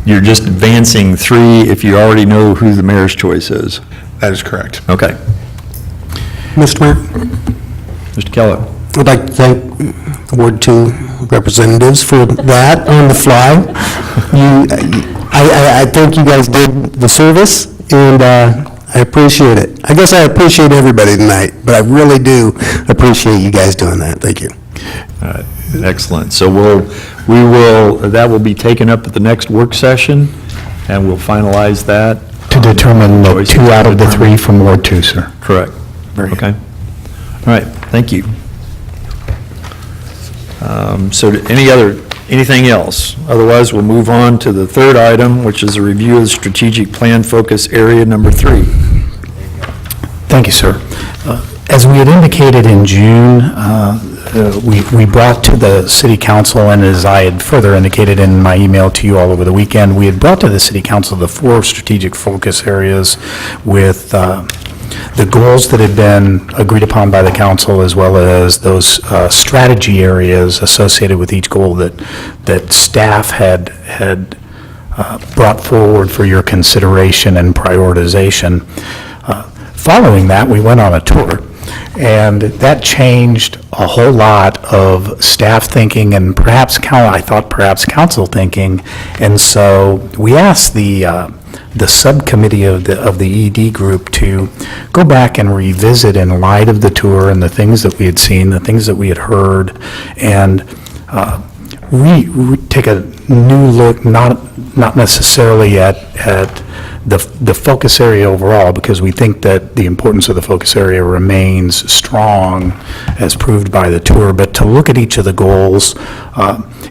you're just advancing 3 if you already know who the mayor's choice is? That is correct. Okay. Mr. Mayor, Mr. Keller? I'd like to thank Ward 2 representatives for that on the fly. I think you guys did the service, and I appreciate it. I guess I appreciate everybody tonight, but I really do appreciate you guys doing that. Thank you. All right, excellent. So that will be taken up at the next work session, and we'll finalize that. to determine the 2 out of the 3 from Ward 2, sir. Correct. Okay. All right, thank you. So anything else? Otherwise, we'll move on to the 3rd item, which is a review of the strategic plan focus area number 3. Thank you, sir. As we had indicated in June, we brought to the city council, and as I had further indicated in my email to you all over the weekend, we had brought to the city council the 4 strategic focus areas with the goals that had been agreed upon by the council, as well as those strategy areas associated with each goal that staff had brought forward for your consideration and prioritization. Following that, we went on a tour, and that changed a whole lot of staff thinking and perhaps council thinking. And so we asked the subcommittee of the ED group to go back and revisit in light of the tour and the things that we had seen, the things that we had heard, and take a new look, not necessarily at the focus area overall, because we think that the importance of the focus area remains strong as proved by the tour, but to look at each of the goals.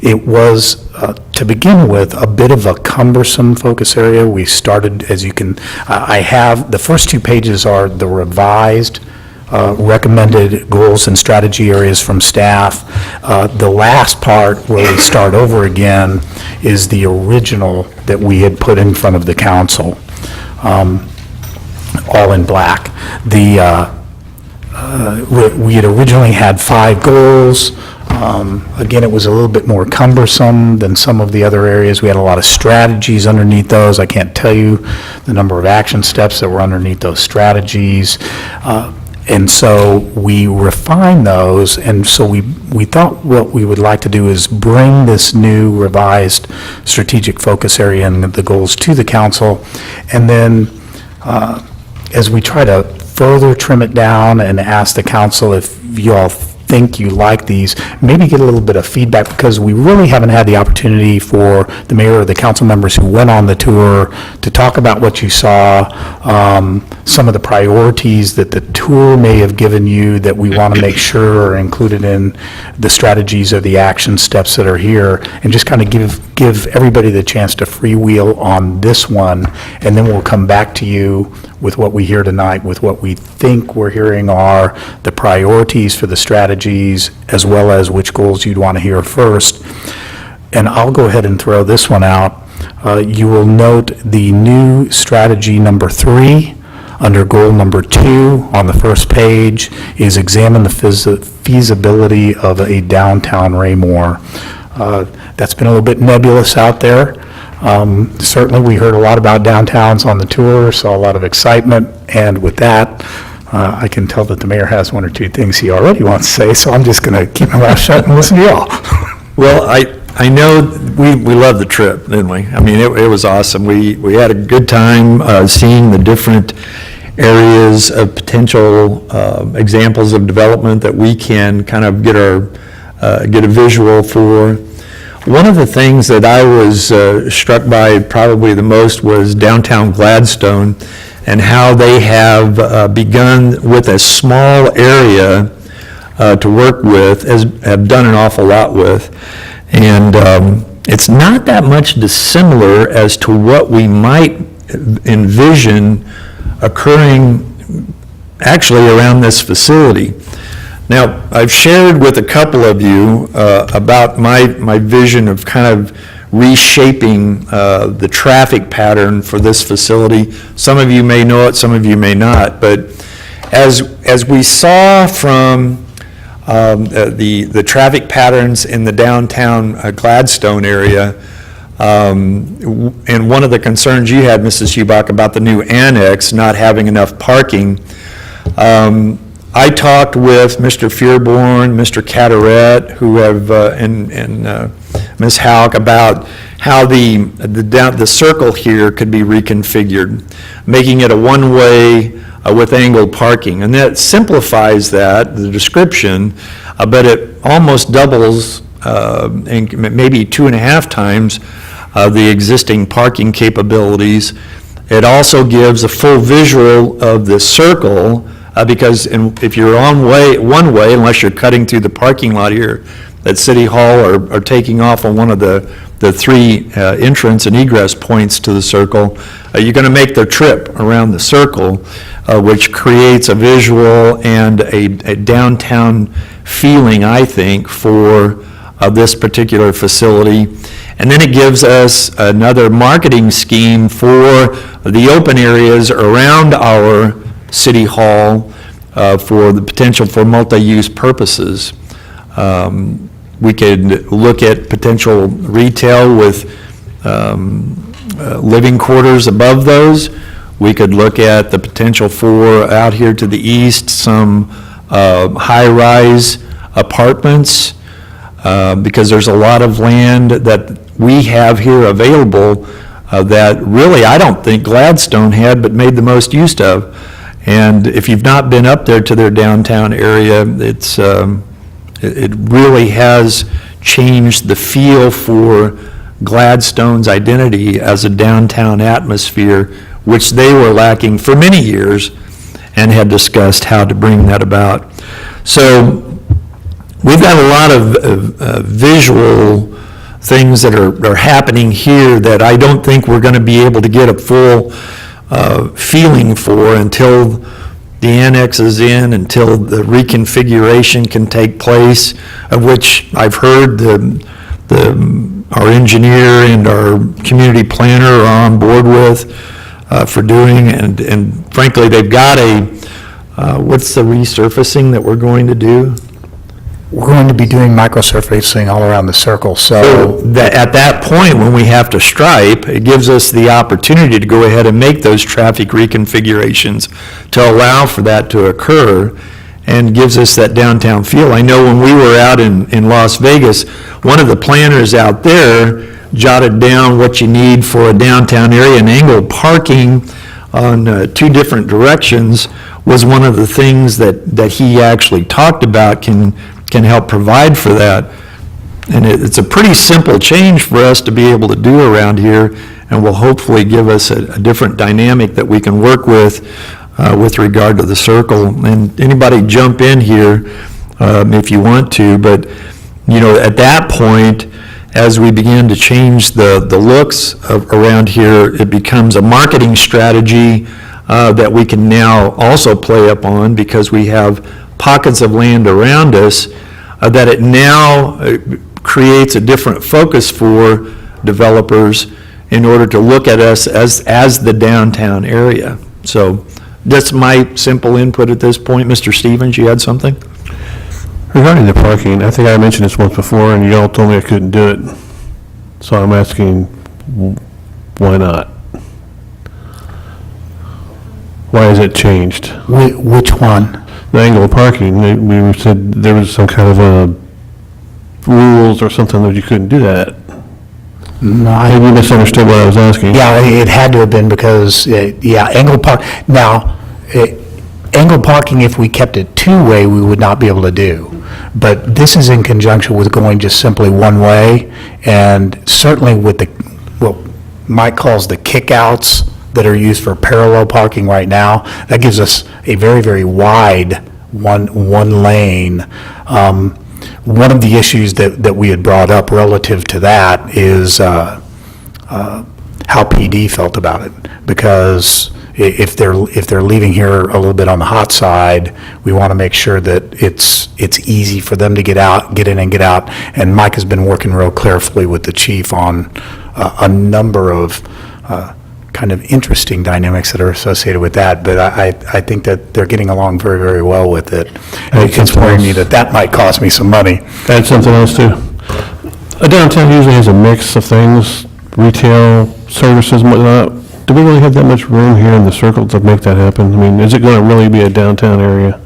It was, to begin with, a bit of a cumbersome focus area. We started, as you can, the first 2 pages are the revised recommended goals and strategy areas from staff. The last part, where we start over again, is the original that we had put in front of the council, all in black. We had originally had 5 goals. Again, it was a little bit more cumbersome than some of the other areas. We had a lot of strategies underneath those. I can't tell you the number of action steps that were underneath those strategies. And so we refined those, and so we thought what we would like to do is bring this new revised strategic focus area and the goals to the council, and then as we try to further trim it down and ask the council if you all think you like these, maybe get a little bit of feedback, because we really haven't had the opportunity for the mayor or the council members who went on the tour to talk about what you saw, some of the priorities that the tour may have given you that we want to make sure are included in the strategies or the action steps that are here, and just kind of give everybody the chance to freewheel on this one, and then we'll come back to you with what we hear tonight, with what we think we're hearing are the priorities for the strategies, as well as which goals you'd want to hear first. And I'll go ahead and throw this one out. You will note the new strategy number 3, under goal number 2 on the first page, is examine the feasibility of a downtown Raymore. That's been a little bit nebulous out there. Certainly, we heard a lot about downtowns on the tour, saw a lot of excitement, and with that, I can tell that the mayor has 1 or 2 things he already wants to say, so I'm just going to keep my mouth shut and listen to y'all. Well, I know we loved the trip, didn't we? I mean, it was awesome. We had a good time seeing the different areas of potential examples of development that we can kind of get a visual for. One of the things that I was struck by probably the most was downtown Gladstone and how they have begun with a small area to work with, have done an awful lot with. And it's not that much dissimilar as to what we might envision occurring actually around this facility. Now, I've shared with a couple of you about my vision of kind of reshaping the traffic pattern for this facility. Some of you may know it, some of you may not, but as we saw from the traffic patterns in the downtown Gladstone area, and one of the concerns you had, Mrs. Hubach, about the new annex not having enough parking, I talked with Mr. Fearborn, Mr. Cataret, who have, and Ms. Hauk, about how the circle here could be reconfigured, making it a one-way with angled parking. And that simplifies the description, but it almost doubles, and maybe 2.5 times the existing parking capabilities. It also gives a full visual of the circle, because if you're one way, unless you're cutting through the parking lot here at City Hall or taking off on one of the 3 entrance and egress points to the circle, you're going to make the trip around the circle, which creates a visual and a downtown feeling, I think, for this particular facility. And then it gives us another marketing scheme for the open areas around our City Hall for the potential for multi-use purposes. We could look at potential retail with living quarters above those. We could look at the potential for, out here to the east, some high-rise apartments, because there's a lot of land that we have here available that really I don't think Gladstone had, but made the most use of. And if you've not been up there to their downtown area, it really has changed the feel for Gladstone's identity as a downtown atmosphere, which they were lacking for many years and had discussed how to bring that about. So we've got a lot of visual things that are happening here that I don't think we're going to be able to get a full feeling for until the annex is in, until the reconfiguration can take place, of which I've heard our engineer and our community planner are on board with for doing, and frankly, they've got what's the resurfacing that we're going to do? We're going to be doing microsurfacing all around the circle, so At that point, when we have to stripe, it gives us the opportunity to go ahead and make those traffic reconfigurations to allow for that to occur, and gives us that downtown feel. I know when we were out in Las Vegas, one of the planners out there jotted down what you need for a downtown area, and angled parking on 2 different directions was one of the things that he actually talked about can help provide for that. And it's a pretty simple change for us to be able to do around here, and will hopefully give us a different dynamic that we can work with regard to the circle. And anybody jump in here if you want to, but at that point, as we begin to change the looks around here, it becomes a marketing strategy that we can now also play up on because we have pockets of land around us, that it now creates a different focus for developers in order to look at us as the downtown area. So that's my simple input at this point. Mr. Stevens, you had something? Regarding the parking, I think I mentioned this once before, and y'all told me I couldn't do it. So I'm asking, why not? Why has it changed? Which one? The angle parking, we said there was some kind of rules or something that you couldn't do that. No, Maybe you misunderstood what I was asking. Yeah, it had to have been because, angle park, now, angle parking, if we kept it two-way, we would not be able to do. But this is in conjunction with going just simply one way, and certainly with what Mike calls the kickouts that are used for parallel parking right now, that gives us a very, very wide one lane. One of the issues that we had brought up relative to that is how PD felt about it, because if they're leaving here a little bit on the hot side, we want to make sure that it's easy for them to get in and get out. And Mike has been working real carefully with the chief on a number of kind of interesting dynamics that are associated with that, but I think that they're getting along very, very well with it. And it's worrying me that might cost me some money. Add something else too. A downtown usually has a mix of things, retail, services and whatnot. Do we really have that much room here in the circle to make that happen? I mean, is it going to really be a downtown area?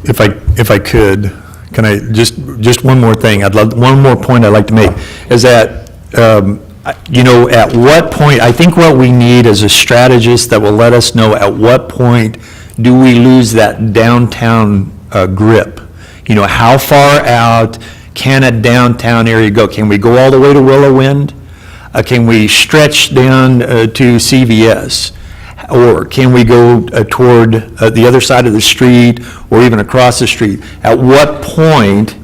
If I could, can I, just one more thing, one more point I'd like to make, is that, at what point, I think what we need is a strategist that will let us know at what point do we lose that downtown grip? How far out can a downtown area go? Can we go all the way to Willow Wind? Can we stretch down to CVS? Or can we go toward the other side of the street or even across the street? At what point,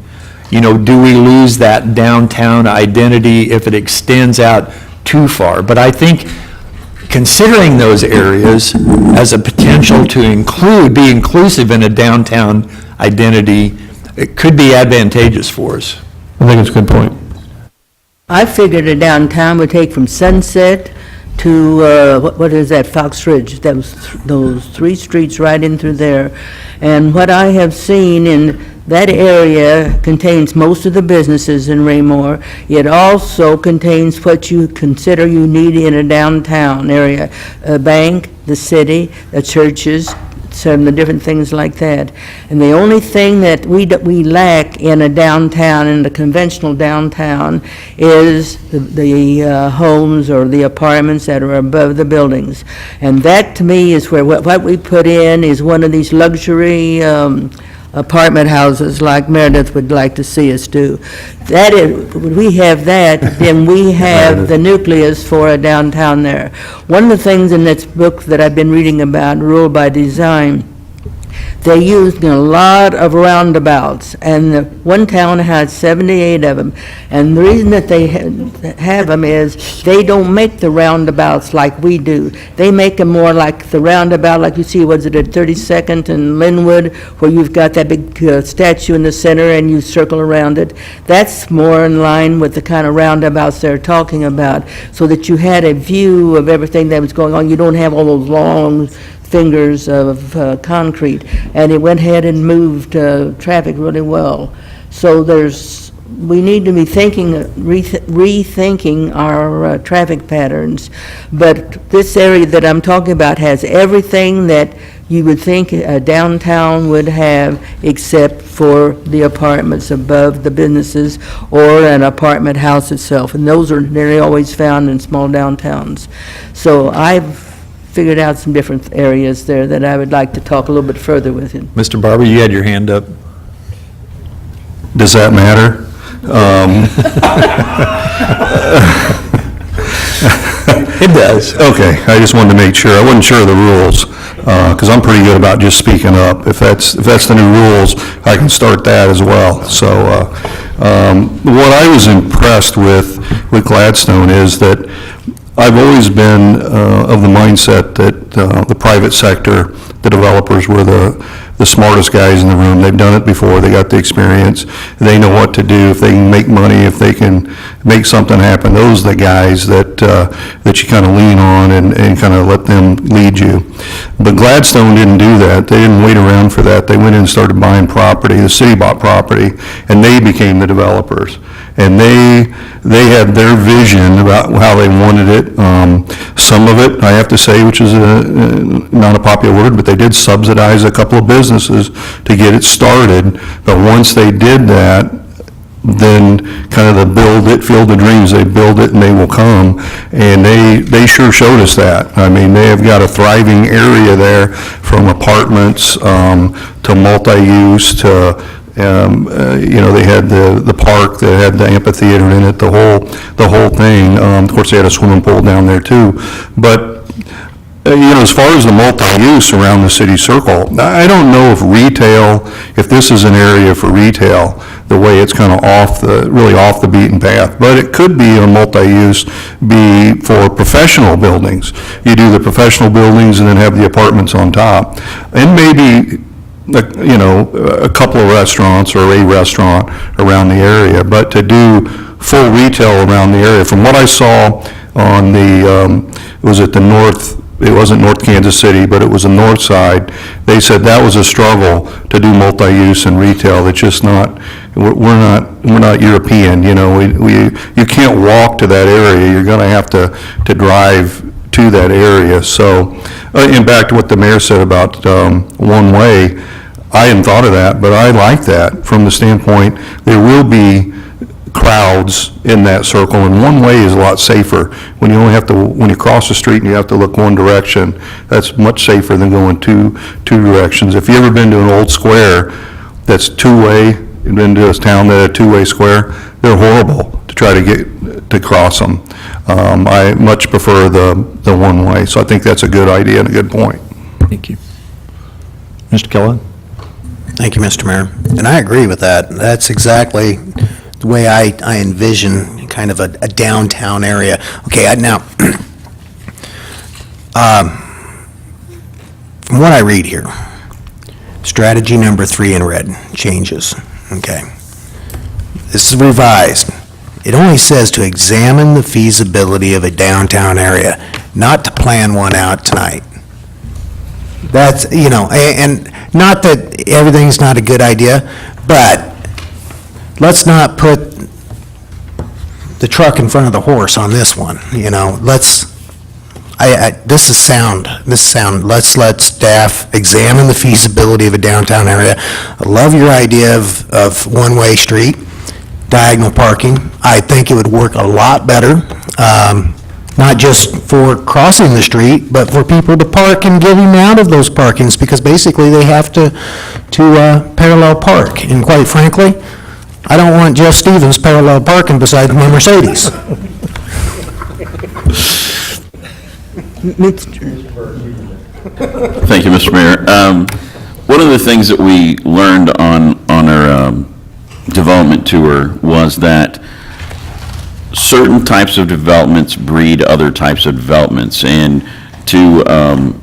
do we lose that downtown identity if it extends out too far? But I think considering those areas as a potential to be inclusive in a downtown identity, it could be advantageous for us. I think it's a good point. I figured a downtown would take from Sunset to, what is that, Fox Ridge, those three streets right in through there. And what I have seen in that area contains most of the businesses in Raymore. It also contains what you consider you need in a downtown area, a bank, the city, the churches, some of the different things like that. And the only thing that we lack in a downtown, in the conventional downtown, is the homes or the apartments that are above the buildings. And that, to me, is where what we put in is one of these luxury apartment houses like Meredith would like to see us do. That is, when we have that, then we have the nucleus for a downtown there. One of the things in this book that I've been reading about, Rule by Design, they used a lot of roundabouts, and one town had 78 of them. And the reason that they have them is they don't make the roundabouts like we do. They make them more like the roundabout, like you see, was it at 32nd and Linwood, where you've got that big statue in the center and you circle around it. That's more in line with the kind of roundabouts they're talking about, so that you had a view of everything that was going on. You don't have all those long fingers of concrete, and it went ahead and moved traffic really well. So we need to be rethinking our traffic patterns, but this area that I'm talking about has everything that you would think a downtown would have, except for the apartments above the businesses or an apartment house itself, and those are nearly always found in small downtowns. So I've figured out some different areas there that I would like to talk a little bit further with you. Mr. Barber, you had your hand up. Does that matter? It does. Okay, I just wanted to make sure. I wasn't sure of the rules, because I'm pretty good about just speaking up. If that's the new rules, I can start that as well. So what I was impressed with Gladstone is that I've always been of the mindset that the private sector, the developers were the smartest guys in the room. They've done it before, they got the experience, they know what to do, if they can make money, if they can make something happen. Those are the guys that you kind of lean on and kind of let them lead you. But Gladstone didn't do that. They didn't wait around for that. They went in and started buying property. The city bought property, and they became the developers. And they had their vision about how they wanted it. Some of it, I have to say, which is not a popular word, but they did subsidize a couple of businesses to get it started. But once they did that, then kind of the build it, field of dreams, they build it and they will come. And they sure showed us that. I mean, they have got a thriving area there, from apartments to multi-use to they had the park that had the amphitheater in it, the whole thing. Of course, they had a swimming pool down there too. But, as far as the multi-use around the city circle, I don't know if this is an area for retail, the way it's kind of really off the beaten path. But it could be a multi-use, be for professional buildings. You do the professional buildings and then have the apartments on top. And maybe a couple of restaurants or a restaurant around the area, but to do full retail around the area, from what I saw on it wasn't North Kansas City, but it was the north side, they said that was a struggle to do multi-use and retail. It's just we're not European, you can't walk to that area, you're gonna have to drive to that area. So, and back to what the mayor said about one way, I hadn't thought of that, but I like that from the standpoint, there will be crowds in that circle, and one way is a lot safer. When you cross the street and you have to look one direction, that's much safer than going two directions. If you ever been to an old square that's two-way, you've been to a town that had a two-way square, they're horrible to try to cross them. I much prefer the one-way, so I think that's a good idea and a good point. Thank you. Mr. Kellogg? Thank you, Mr. Mayor. And I agree with that. That's exactly the way I envision kind of a downtown area. Okay, now, from what I read here, strategy number 3 in red, changes. Okay. This is revised. It only says to examine the feasibility of a downtown area, not to plan one out tonight. That's, and not that everything's not a good idea, but let's not put the truck in front of the horse on this one, this is sound, let's let staff examine the feasibility of a downtown area. I love your idea of one-way street, diagonal parking. I think it would work a lot better, not just for crossing the street, but for people to park and getting out of those parkings, because basically they have to parallel park. And quite frankly, I don't want Jeff Stevens parallel parking beside my Mercedes. Thank you, Mr. Mayor. One of the things that we learned on our development tour was that certain types of developments breed other types of developments, and to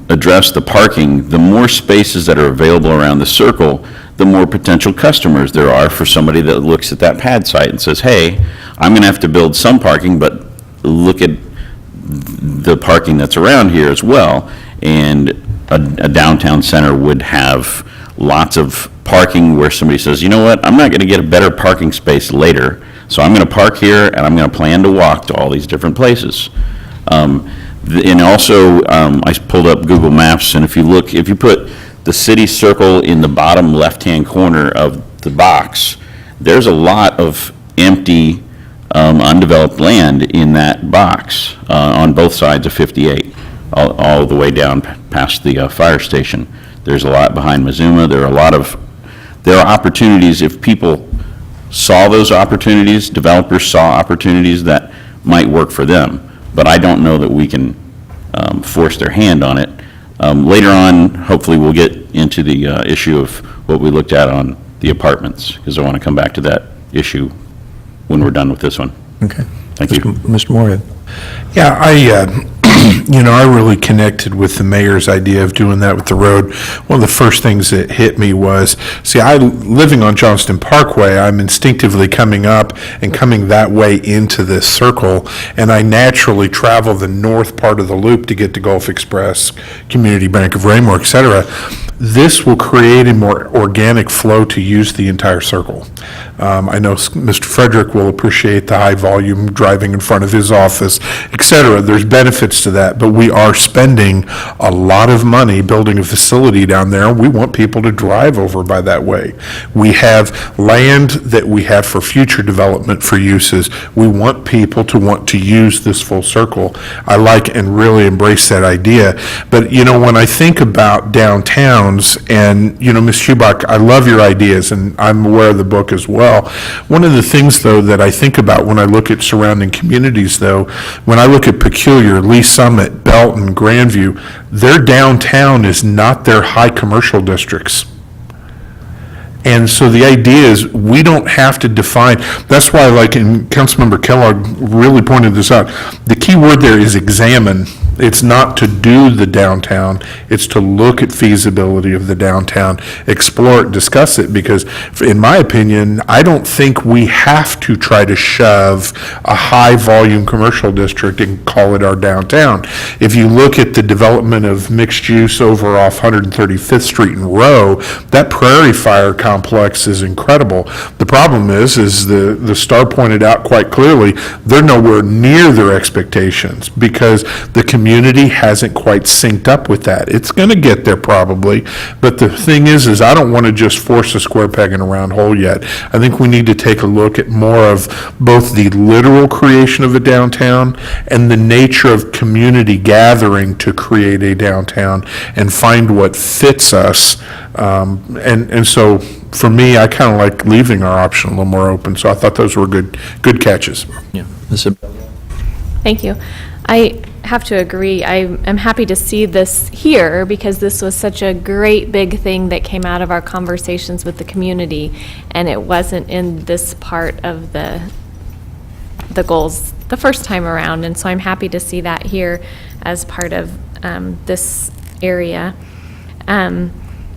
address the parking, the more spaces that are available around the circle, the more potential customers there are for somebody that looks at that pad site and says, hey, I'm going to have to build some parking, but look at the parking that's around here as well. And a downtown center would have lots of parking where somebody says, you know what, I'm not going to get a better parking space later, so I'm going to park here and I'm going to plan to walk to all these different places. And also, I pulled up Google Maps, and if you put the city circle in the bottom left-hand corner of the box, there's a lot of empty, undeveloped land in that box on both sides of 58, all the way down past the fire station. There's a lot behind Mazuma. There are opportunities. If people saw those opportunities, developers saw opportunities that might work for them, but I don't know that we can force their hand on it. Later on, hopefully, we'll get into the issue of what we looked at on the apartments, because I want to come back to that issue when we're done with this one. Okay. Thank you. Mr. Moorhead? Yeah, I really connected with the mayor's idea of doing that with the road. One of the first things that hit me was, living on Johnston Parkway, I'm instinctively coming up and coming that way into this circle, and I naturally travel the north part of the loop to get to Gulf Express, Community Bank of Raymore, et cetera. This will create a more organic flow to use the entire circle. I know Mr. Frederick will appreciate the high volume driving in front of his office, et cetera. There's benefits to that, but we are spending a lot of money building a facility down there. We want people to drive over by that way. We have land that we have for future development for uses. We want people to want to use this full circle. I like and really embrace that idea. But, when I think about downtowns, and, Ms. Schubach, I love your ideas, and I'm aware of the book as well. One of the things, though, that I think about when I look at surrounding communities, though, when I look at Peculiar, Lee Summit, Belton, Grandview, their downtown is not their high commercial districts. And so the idea is, we don't have to define, that's why, and Councilmember Kellogg really pointed this out, the key word there is examine. It's not to do the downtown, it's to look at feasibility of the downtown, explore it, discuss it, because in my opinion, I don't think we have to try to shove a high-volume commercial district and call it our downtown. If you look at the development of mixed use over off 135th Street and Row, that Prairie Fire complex is incredible. The problem is the star pointed out quite clearly, they're nowhere near their expectations because the community hasn't quite synced up with that. It's going to get there probably, but the thing is I don't want to just force a square peg in a round hole yet. I think we need to take a look at more of both the literal creation of a downtown and the nature of community gathering to create a downtown and find what fits us. And so for me, I kind of like leaving our option a little more open, so I thought those were good catches. Yeah. Thank you. I have to agree. I am happy to see this here because this was such a great big thing that came out of our conversations with the community, and it wasn't in this part of the goals the first time around, and so I'm happy to see that here as part of this area.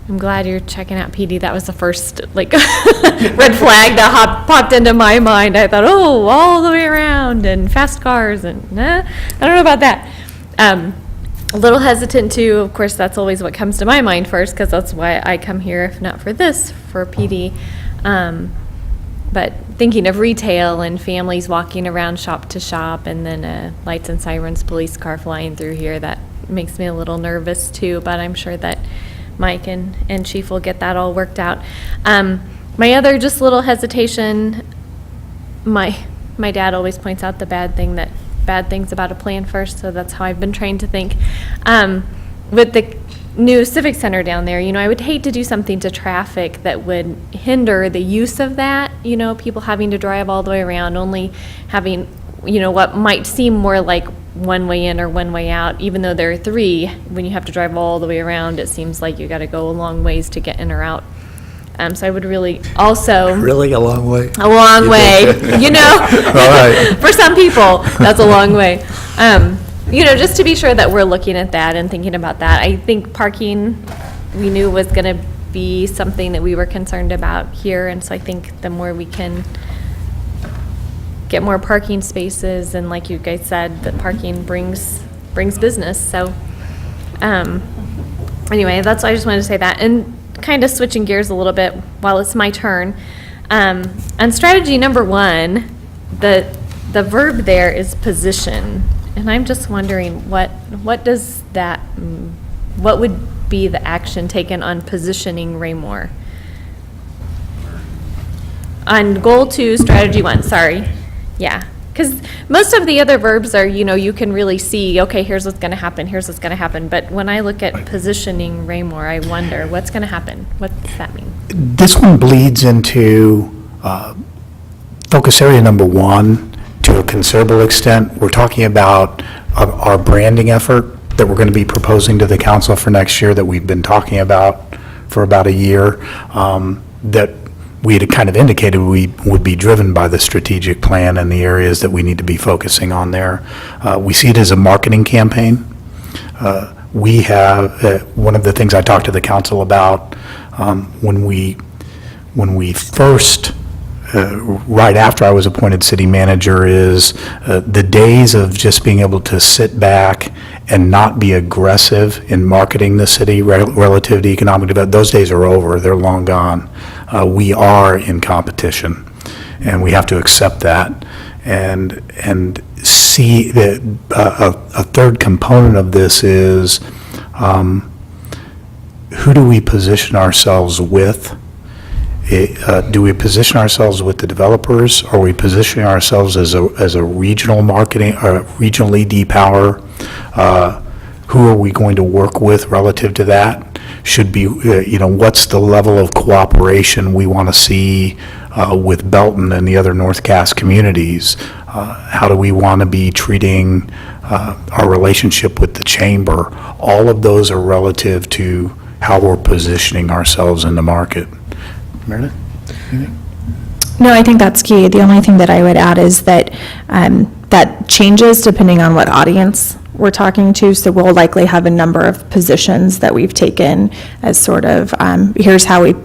I'm glad you're checking out PD. That was the first red flag that popped into my mind. I thought, oh, all the way around and fast cars and I don't know about that. A little hesitant too. Of course, that's always what comes to my mind first because that's why I come here, if not for this, for PD. But thinking of retail and families walking around shop to shop and then lights and sirens police car flying through here, that makes me a little nervous too, but I'm sure that Mike and Chief will get that all worked out. My other just little hesitation, my dad always points out the bad things about a plan first, so that's how I've been trained to think. With the new Civic Center down there, I would hate to do something to traffic that would hinder the use of that, people having to drive all the way around, only having, what might seem more like one way in or one way out, even though there are three, when you have to drive all the way around, it seems like you got to go a long ways to get in or out. So I would really also. Really, a long way? A long way, All right. For some people, that's a long way. Just to be sure that we're looking at that and thinking about that. I think parking, we knew was going to be something that we were concerned about here, and so I think the more we can get more parking spaces, and like you guys said, that parking brings business. So anyway, that's why I just wanted to say that. And kind of switching gears a little bit while it's my turn. On strategy number 1, the verb there is position. And I'm just wondering what does that, what would be the action taken on positioning Raymore? On goal 2, strategy 1, sorry. Yeah, because most of the other verbs are, you can really see, okay, here's what's going to happen, here's what's going to happen. But when I look at positioning Raymore, I wonder, what's going to happen? What does that mean? This one bleeds into focus area number 1 to a considerable extent. We're talking about our branding effort that we're going to be proposing to the council for next year that we've been talking about for about a year, that we had kind of indicated we would be driven by the strategic plan and the areas that we need to be focusing on there. We see it as a marketing campaign. We have, one of the things I talked to the council about when we first, right after I was appointed city manager, is the days of just being able to sit back and not be aggressive in marketing the city relative to economic development. Those days are over. They're long gone. We are in competition, and we have to accept that. And see that a third component of this is who do we position ourselves with? Do we position ourselves with the developers? Or are we positioning ourselves as a regional marketing, or regional ED power? Who are we going to work with relative to that? Should be, what's the level of cooperation we want to see with Belton and the other North Cass communities? How do we want to be treating our relationship with the chamber? All of those are relative to how we're positioning ourselves in the market. Meredith? No, I think that's key. The only thing that I would add is that that changes depending on what audience we're talking to. So we'll likely have a number of positions that we've taken as sort of, here's how we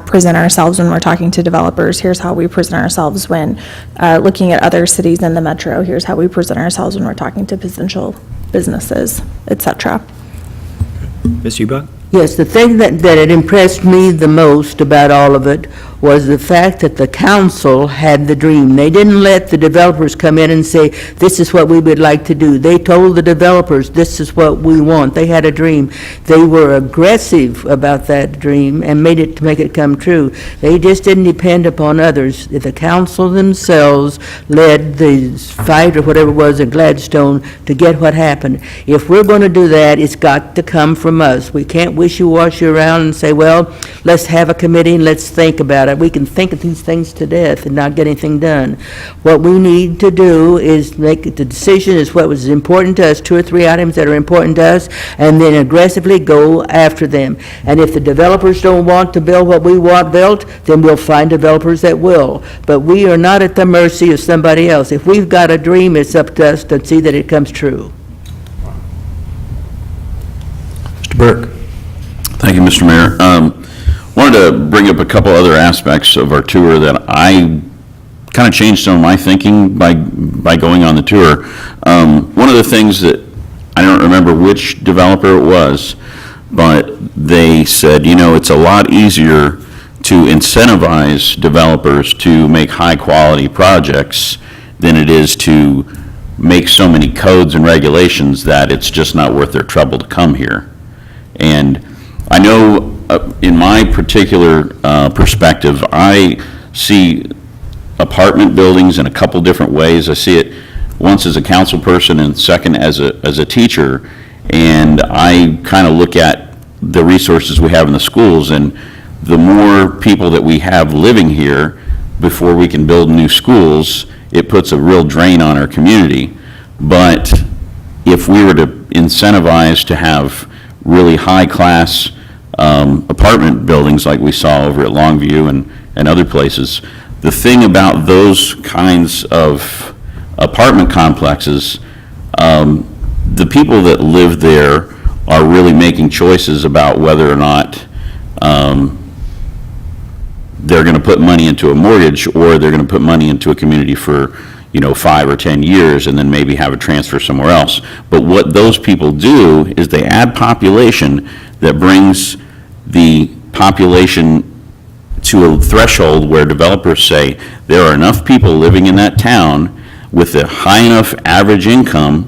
present ourselves when we're talking to developers. Here's how we present ourselves when looking at other cities in the metro. Here's how we present ourselves when we're talking to potential businesses, et cetera. Ms. Eubuck? Yes, the thing that had impressed me the most about all of it was the fact that the council had the dream. They didn't let the developers come in and say, this is what we would like to do. They told the developers, this is what we want. They had a dream. They were aggressive about that dream and made it to make it come true. They just didn't depend upon others. The council themselves led the fight, or whatever it was, in Gladstone to get what happened. If we're going to do that, it's got to come from us. We can't wishy-washy around and say, well, let's have a committee and let's think about it. We can think of these things to death and not get anything done. What we need to do is make the decision is what was important to us, 2 or 3 items that are important to us, and then aggressively go after them. And if the developers don't want to build what we want built, then we'll find developers that will. But we are not at the mercy of somebody else. If we've got a dream, it's up to us to see that it comes true. Mr. Burke? Thank you, Mr. Mayor. Wanted to bring up a couple other aspects of our tour that I kind of changed some of my thinking by going on the tour. One of the things that, I don't remember which developer it was, but they said, it's a lot easier to incentivize developers to make high-quality projects than it is to make so many codes and regulations that it's just not worth their trouble to come here. And I know in my particular perspective, I see apartment buildings in a couple different ways. I see it once as a council person and second as a teacher. And I kind of look at the resources we have in the schools, and the more people that we have living here before we can build new schools, it puts a real drain on our community. But if we were to incentivize to have really high-class apartment buildings like we saw over at Longview and other places, the thing about those kinds of apartment complexes, the people that live there are really making choices about whether or not they're going to put money into a mortgage, or they're going to put money into a community for 5 or 10 years and then maybe have a transfer somewhere else. But what those people do is they add population that brings the population to a threshold where developers say there are enough people living in that town with a high enough average income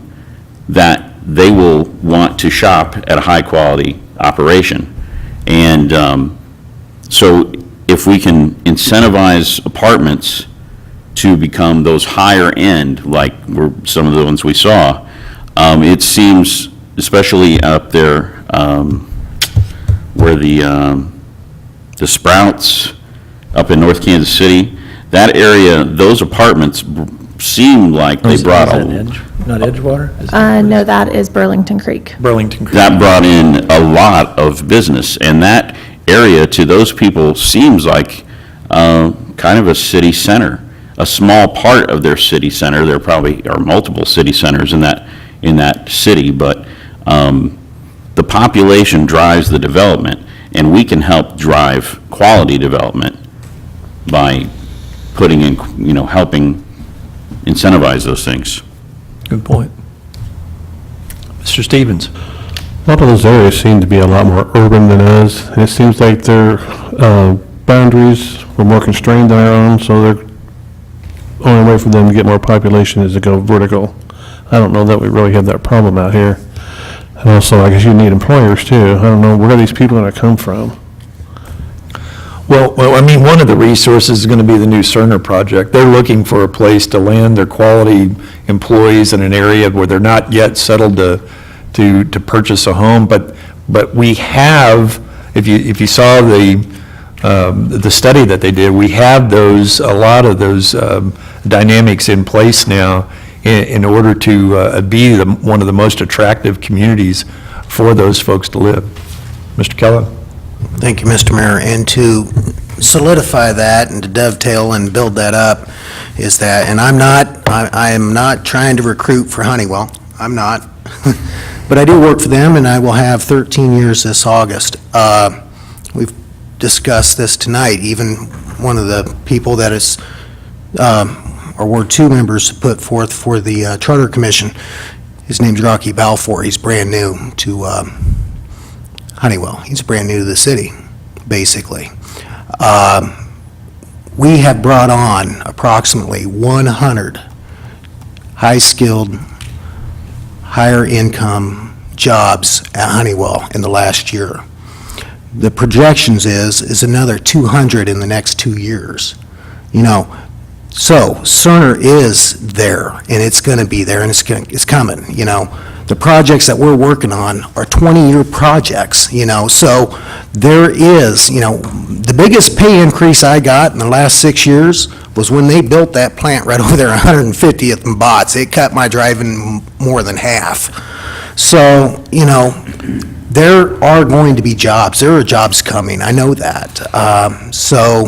that they will want to shop at a high-quality operation. And so if we can incentivize apartments to become those higher end, like some of the ones we saw, it seems, especially up there where the Sprouts up in North Kansas City, that area, those apartments seem like they brought Not Edgewater? No, that is Burlington Creek. Burlington Creek. that brought in a lot of business, and that area to those people seems like kind of a city center, a small part of their city center. There probably are multiple city centers in that city, but the population drives the development, and we can help drive quality development by putting in, helping incentivize those things. Good point. Mr. Stevens? A lot of those areas seem to be a lot more urban than us, and it seems like their boundaries were more constrained than our own, so the only way for them to get more population is to go vertical. I don't know that we really have that problem out here. And also, I guess you need employers too. I don't know, where are these people going to come from? Well, I mean, one of the resources is going to be the new Cerner project. They're looking for a place to land their quality employees in an area where they're not yet settled to purchase a home, but we have, if you saw the study that they did, we have a lot of those dynamics in place now in order to be one of the most attractive communities for those folks to live. Mr. Keller? Thank you, Mr. Mayor. And to solidify that and to dovetail and build that up is that, and I am not trying to recruit for Honeywell. I'm not. But I do work for them, and I will have 13 years this August. We've discussed this tonight. Even one of the people that is, our Ward 2 members put forth for the Charter Commission, his name's Rocky Balfour. He's brand new to Honeywell. He's brand new to the city, basically. We have brought on approximately 100 high-skilled, higher-income jobs at Honeywell in the last year. The projections is another 200 in the next 2 years. So Cerner is there, and it's going to be there, and it's coming. The projects that we're working on are 20-year projects. So there is, the biggest pay increase I got in the last 6 years was when they built that plant right over there on 150th and Botts. It cut my driving more than half. So, there are going to be jobs. There are jobs coming. I know that. So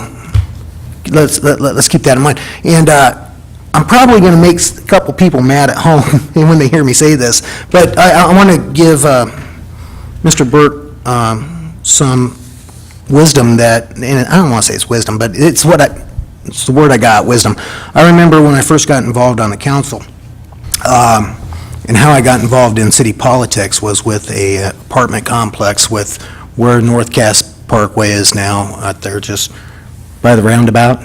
let's keep that in mind. And I'm probably going to make a couple people mad at home when they hear me say this, but I want to give Mr. Burt some wisdom that, and I don't want to say it's wisdom, but it's the word I got, wisdom. I remember when I first got involved on the council, and how I got involved in city politics was with a apartment complex with where North Cass Parkway is now, out there just by the roundabout.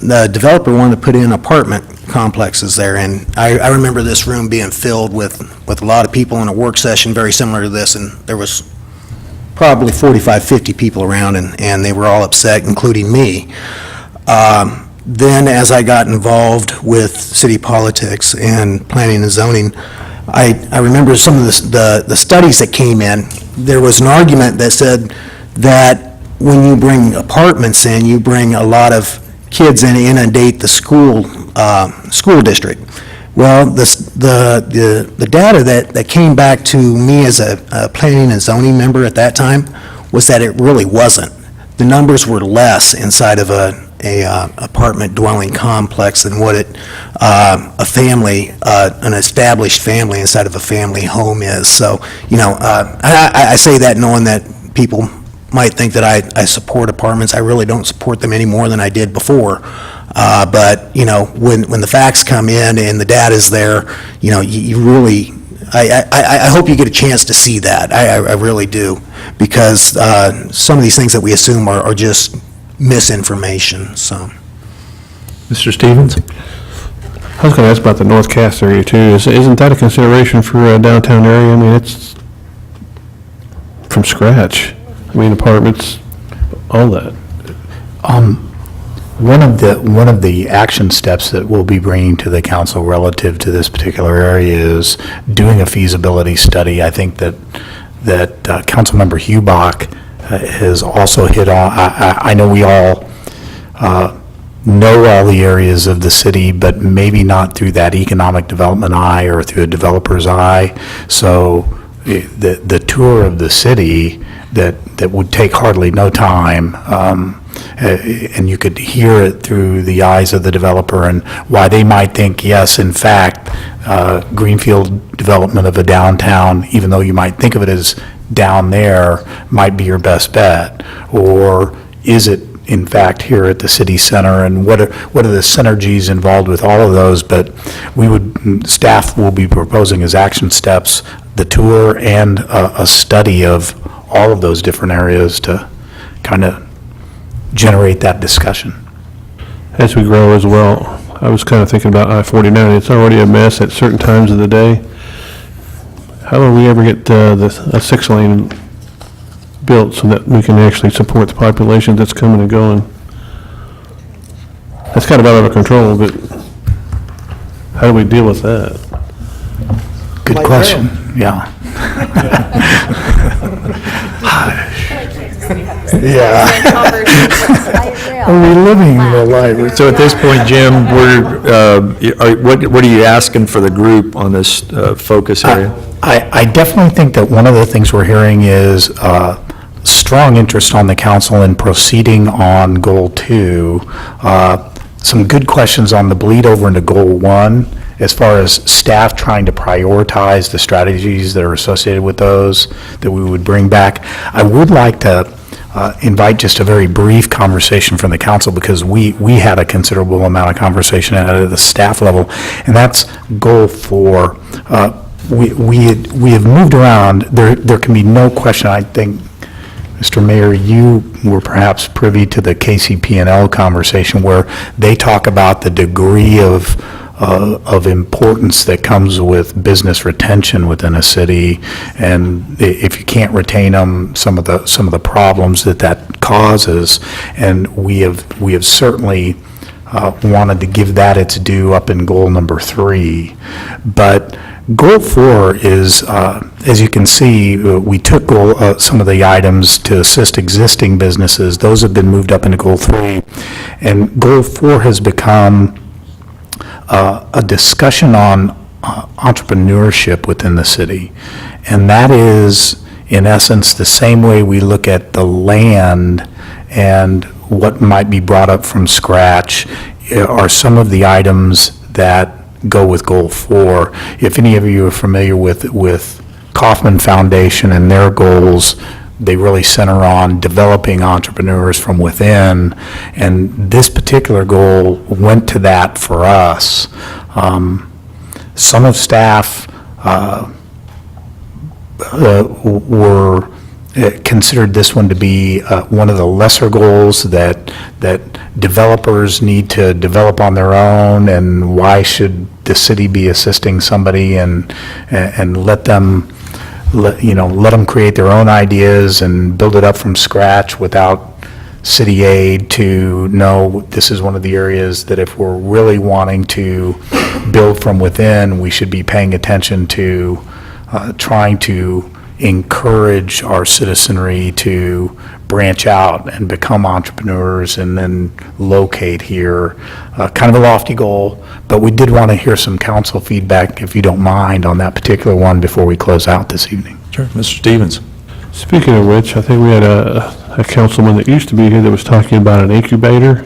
The developer wanted to put in apartment complexes there, and I remember this room being filled with a lot of people in a work session very similar to this, and there was probably 45, 50 people around, and they were all upset, including me. Then, as I got involved with city politics and planning and zoning, I remember some of the studies that came in. There was an argument that said that when you bring apartments in, you bring a lot of kids and inundate the school district. Well, the data that came back to me as a planning and zoning member at that time was that it really wasn't. The numbers were less inside of a apartment dwelling complex than what a family, an established family inside of a family home is. So, I say that knowing that people might think that I support apartments. I really don't support them any more than I did before. But, when the facts come in and the data's there, you really, I hope you get a chance to see that. I really do. Because some of these things that we assume are just misinformation, so. Mr. Stevens? I was going to ask about the North Cass area too. Isn't that a consideration for a downtown area? I mean, it's from scratch. I mean, apartments, all that. One of the action steps that we'll be bringing to the council relative to this particular area is doing a feasibility study. I think that Councilmember Hubach has also hit on. I know we all know all the areas of the city, but maybe not through that economic development eye or through a developer's eye. So the tour of the city that would take hardly no time, and you could hear it through the eyes of the developer and why they might think, yes, in fact, greenfield development of a downtown, even though you might think of it as down there, might be your best bet. Or is it, in fact, here at the city center, and what are the synergies involved with all of those? But staff will be proposing as action steps the tour and a study of all of those different areas to kind of generate that discussion. As we grow as well, I was kind of thinking about I-49. It's already a mess at certain times of the day. How will we ever get a 6-lane built so that we can actually support the population that's coming and going? That's kind of out of our control, but how do we deal with that? Good Light question, rail. yeah. Yeah. Are we living the life? So at this point, Jim, what are you asking for the group on this focus area? I definitely think that one of the things we're hearing is strong interest on the council in proceeding on Goal 2. Some good questions on the bleed over into Goal 1, as far as staff trying to prioritize the strategies that are associated with those that we would bring back. I would like to invite just a very brief conversation from the council, because we had a considerable amount of conversation at the staff level, and that's Goal 4. We have moved around. There can be no question, I think, Mr. Mayor, you were perhaps privy to the KCP&L conversation where they talk about the degree of importance that comes with business retention within a city, and if you can't retain them, some of the problems that causes. And we have certainly wanted to give that its due up in goal number 3. But Goal 4 is, as you can see, we took some of the items to assist existing businesses. Those have been moved up into Goal 3. And Goal 4 has become a discussion on entrepreneurship within the city. And that is, in essence, the same way we look at the land and what might be brought up from scratch are some of the items that go with Goal 4. If any of you are familiar with Kauffman Foundation and their goals, they really center on developing entrepreneurs from within, and this particular goal went to that for us. Some of staff considered this one to be one of the lesser goals that developers need to develop on their own, and why should the city be assisting somebody and let them create their own ideas and build it up from scratch without city aid. To know this is one of the areas that if we're really wanting to build from within, we should be paying attention to trying to encourage our citizenry to branch out and become entrepreneurs and then locate here. Kind of a lofty goal, but we did want to hear some council feedback, if you don't mind, on that particular one before we close out this evening. Sure, Mr. Stevens. Speaking of which, I think we had a councilman that used to be here that was talking about an incubator.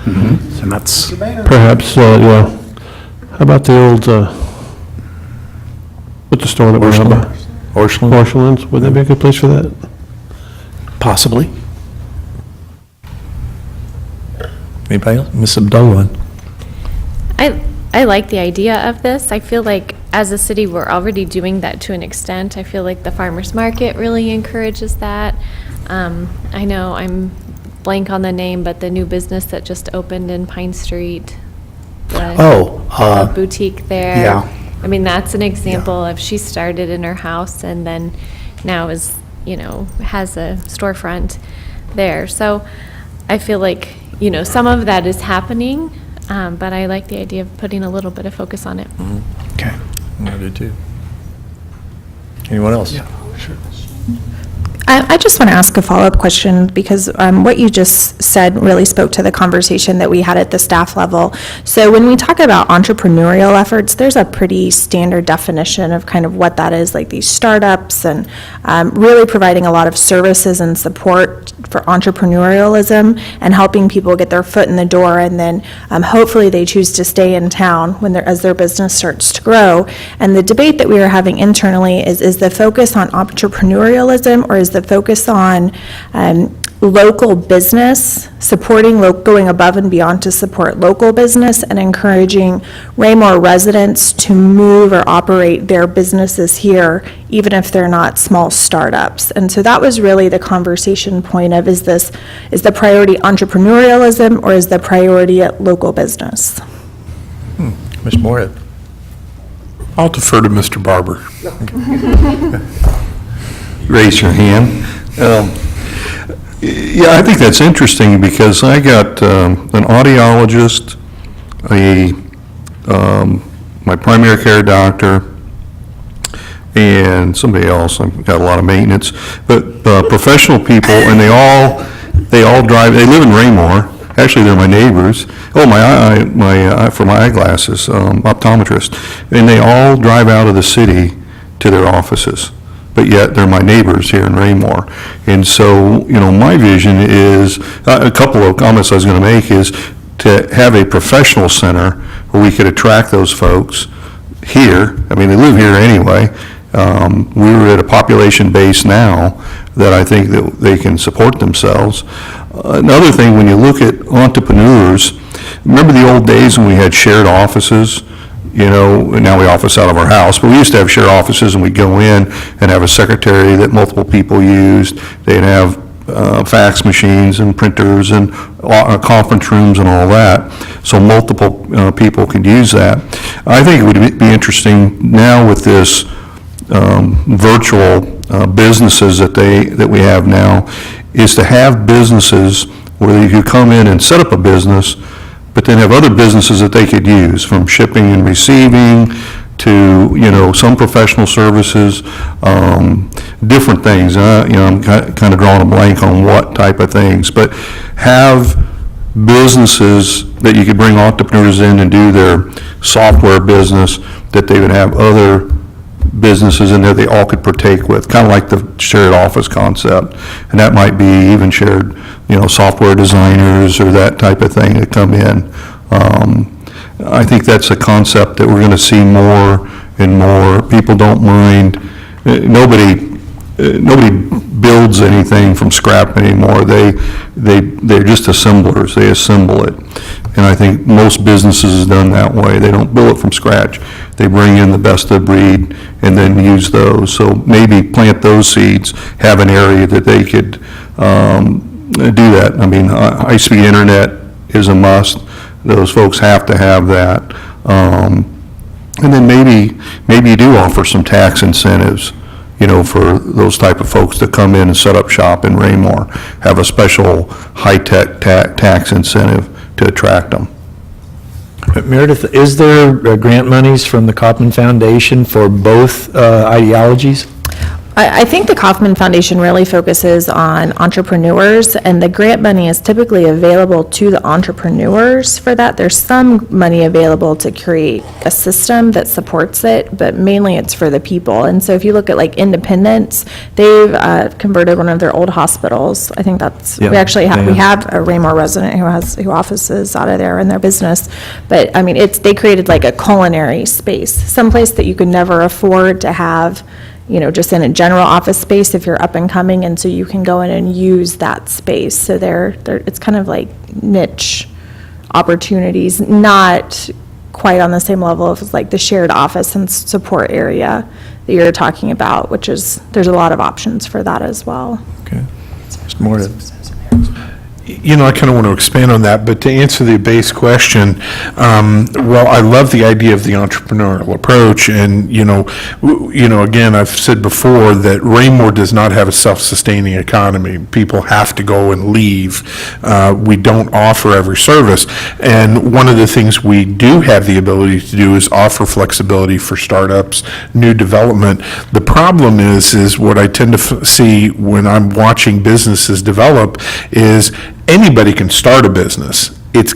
And that's, Perhaps, yeah. How about the old, what's the store that we're on by? Orchland's, would that be a good place for that? possibly. Anybody else? Ms. Abdullah? I like the idea of this. I feel like as a city, we're already doing that to an extent. I feel like the farmer's market really encourages that. I know I'm blank on the name, but the new business that just opened in Pine Street. The boutique there. yeah. I mean, that's an example of she started in her house and then now is, has a storefront there. So I feel like, some of that is happening, but I like the idea of putting a little bit of focus on it. Okay. I do too. Anyone else? I just want to ask a follow-up question, because what you just said really spoke to the conversation that we had at the staff level. So when we talk about entrepreneurial efforts, there's a pretty standard definition of kind of what that is, like these startups, and really providing a lot of services and support for entrepreneurialism and helping people get their foot in the door, and then hopefully they choose to stay in town as their business starts to grow. And the debate that we are having internally is the focus on entrepreneurialism, or is the focus on local business, supporting, going above and beyond to support local business, and encouraging Raymore residents to move or operate their businesses here, even if they're not small startups. And so that was really the conversation point of, is the priority entrepreneurialism, or is the priority at local business? Ms. Moore? I'll defer to Mr. Barber. Raise your hand. Yeah, I think that's interesting, because I got an audiologist, my primary care doctor, and somebody else. I've got a lot of maintenance, but professional people, and they all drive. They live in Raymore. Actually, they're my neighbors. Oh, for my eyeglasses, optometrist, and they all drive out of the city to their offices. But yet they're my neighbors here in Raymore. And so, my vision is, a couple of comments I was going to make is to have a professional center where we could attract those folks here. I mean, they live here anyway. We're at a population base now that I think that they can support themselves. Another thing, when you look at entrepreneurs, remember the old days when we had shared offices? And now we office out of our house, but we used to have shared offices, and we'd go in and have a secretary that multiple people used. They'd have fax machines and printers and conference rooms and all that, so multiple people could use that. I think it would be interesting now with this virtual businesses that we have now, is to have businesses where you could come in and set up a business, but then have other businesses that they could use, from shipping and receiving to, some professional services, different things. I'm kind of drawing a blank on what type of things, but have businesses that you could bring entrepreneurs in and do their software business, that they would have other businesses in there they all could partake with, kind of like the shared office concept. And that might be even shared, software designers or that type of thing that come in. I think that's a concept that we're going to see more and more. People don't mind. Nobody builds anything from scrap anymore. They're just assemblers. They assemble it. And I think most businesses is done that way. They don't build it from scratch. They bring in the best of breed and then use those. So maybe plant those seeds, have an area that they could do that. I mean, high-speed internet is a must. Those folks have to have that. And then maybe you do offer some tax incentives, for those type of folks to come in and set up shop in Raymore, have a special high-tech tax incentive to attract them. Meredith, is there grant monies from the Kauffman Foundation for both ideologies? I think the Kauffman Foundation really focuses on entrepreneurs, and the grant money is typically available to the entrepreneurs for that. There's some money available to create a system that supports it, but mainly it's for the people. And so if you look at like Independence, they've converted one of their old hospitals. I think that's, Yeah, we actually have, we they have a Raymore resident who offices out of there in their business. But I mean, they created like a culinary space, someplace that you could never afford to have, just in a general office space if you're up and coming, and so you can go in and use that space. So it's kind of like niche opportunities, not quite on the same level of like the shared office and support area that you're talking about, there's a lot of options for that as well. Okay. Mr. Moore? I kind of want to expand on that, but to answer the base question, well, I love the idea of the entrepreneurial approach, and, again, I've said before that Raymore does not have a self-sustaining economy. People have to go and leave. We don't offer every service, and one of the things we do have the ability to do is offer flexibility for startups, new development. The problem is what I tend to see when I'm watching businesses develop is anybody can start a business. It's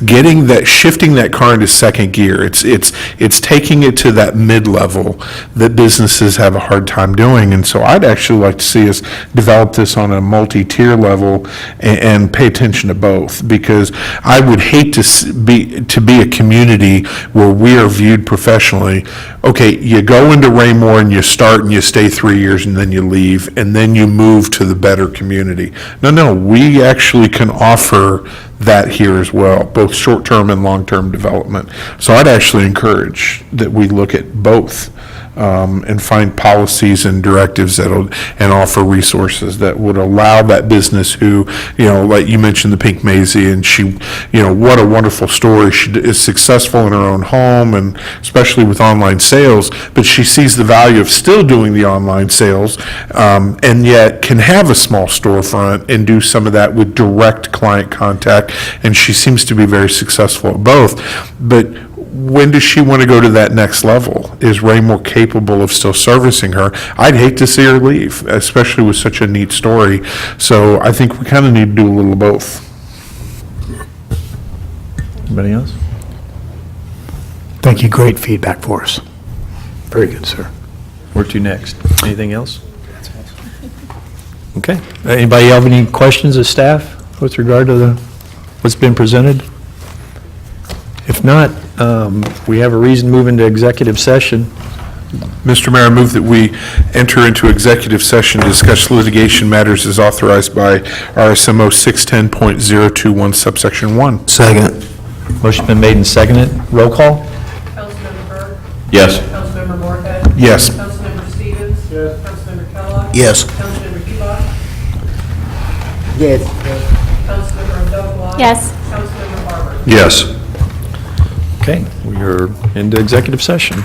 shifting that car into second gear. It's taking it to that mid-level that businesses have a hard time doing. And so I'd actually like to see us develop this on a multi-tier level and pay attention to both, because I would hate to be a community where we are viewed professionally. Okay, you go into Raymore and you start and you stay 3 years and then you leave and then you move to the better community. No, we actually can offer that here as well, both short-term and long-term development. So I'd actually encourage that we look at both and find policies and directives and offer resources that would allow that business who, like you mentioned the Pink Maisie, and she, what a wonderful story. She is successful in her own home, and especially with online sales, but she sees the value of still doing the online sales, and yet can have a small storefront and do some of that with direct client contact, and she seems to be very successful at both. But when does she want to go to that next level? Is Raymore capable of still servicing her? I'd hate to see her leave, especially with such a neat story. So I think we kind of need to do a little of both. Anybody else? Thank you, great feedback for us. Very good, sir. Where to next? Anything else? Okay. Anybody have any questions of staff with regard to what's been presented? If not, we have a reason to move into executive session. Mr. Mayor, I move that we enter into executive session to discuss litigation matters as authorized by RSMO 610.021 subsection 1. Second. Motion been made and seconded. Roll call? Councilmember Burke? Yes. Councilmember Moorhead? Yes. Councilmember Stevens? Yes. Councilmember Kellogg? Yes. Councilmember Hubach? Yes. Councilmember Abdul-Wahab? Yes. Councilmember Barber? Yes. Okay, we are into executive session.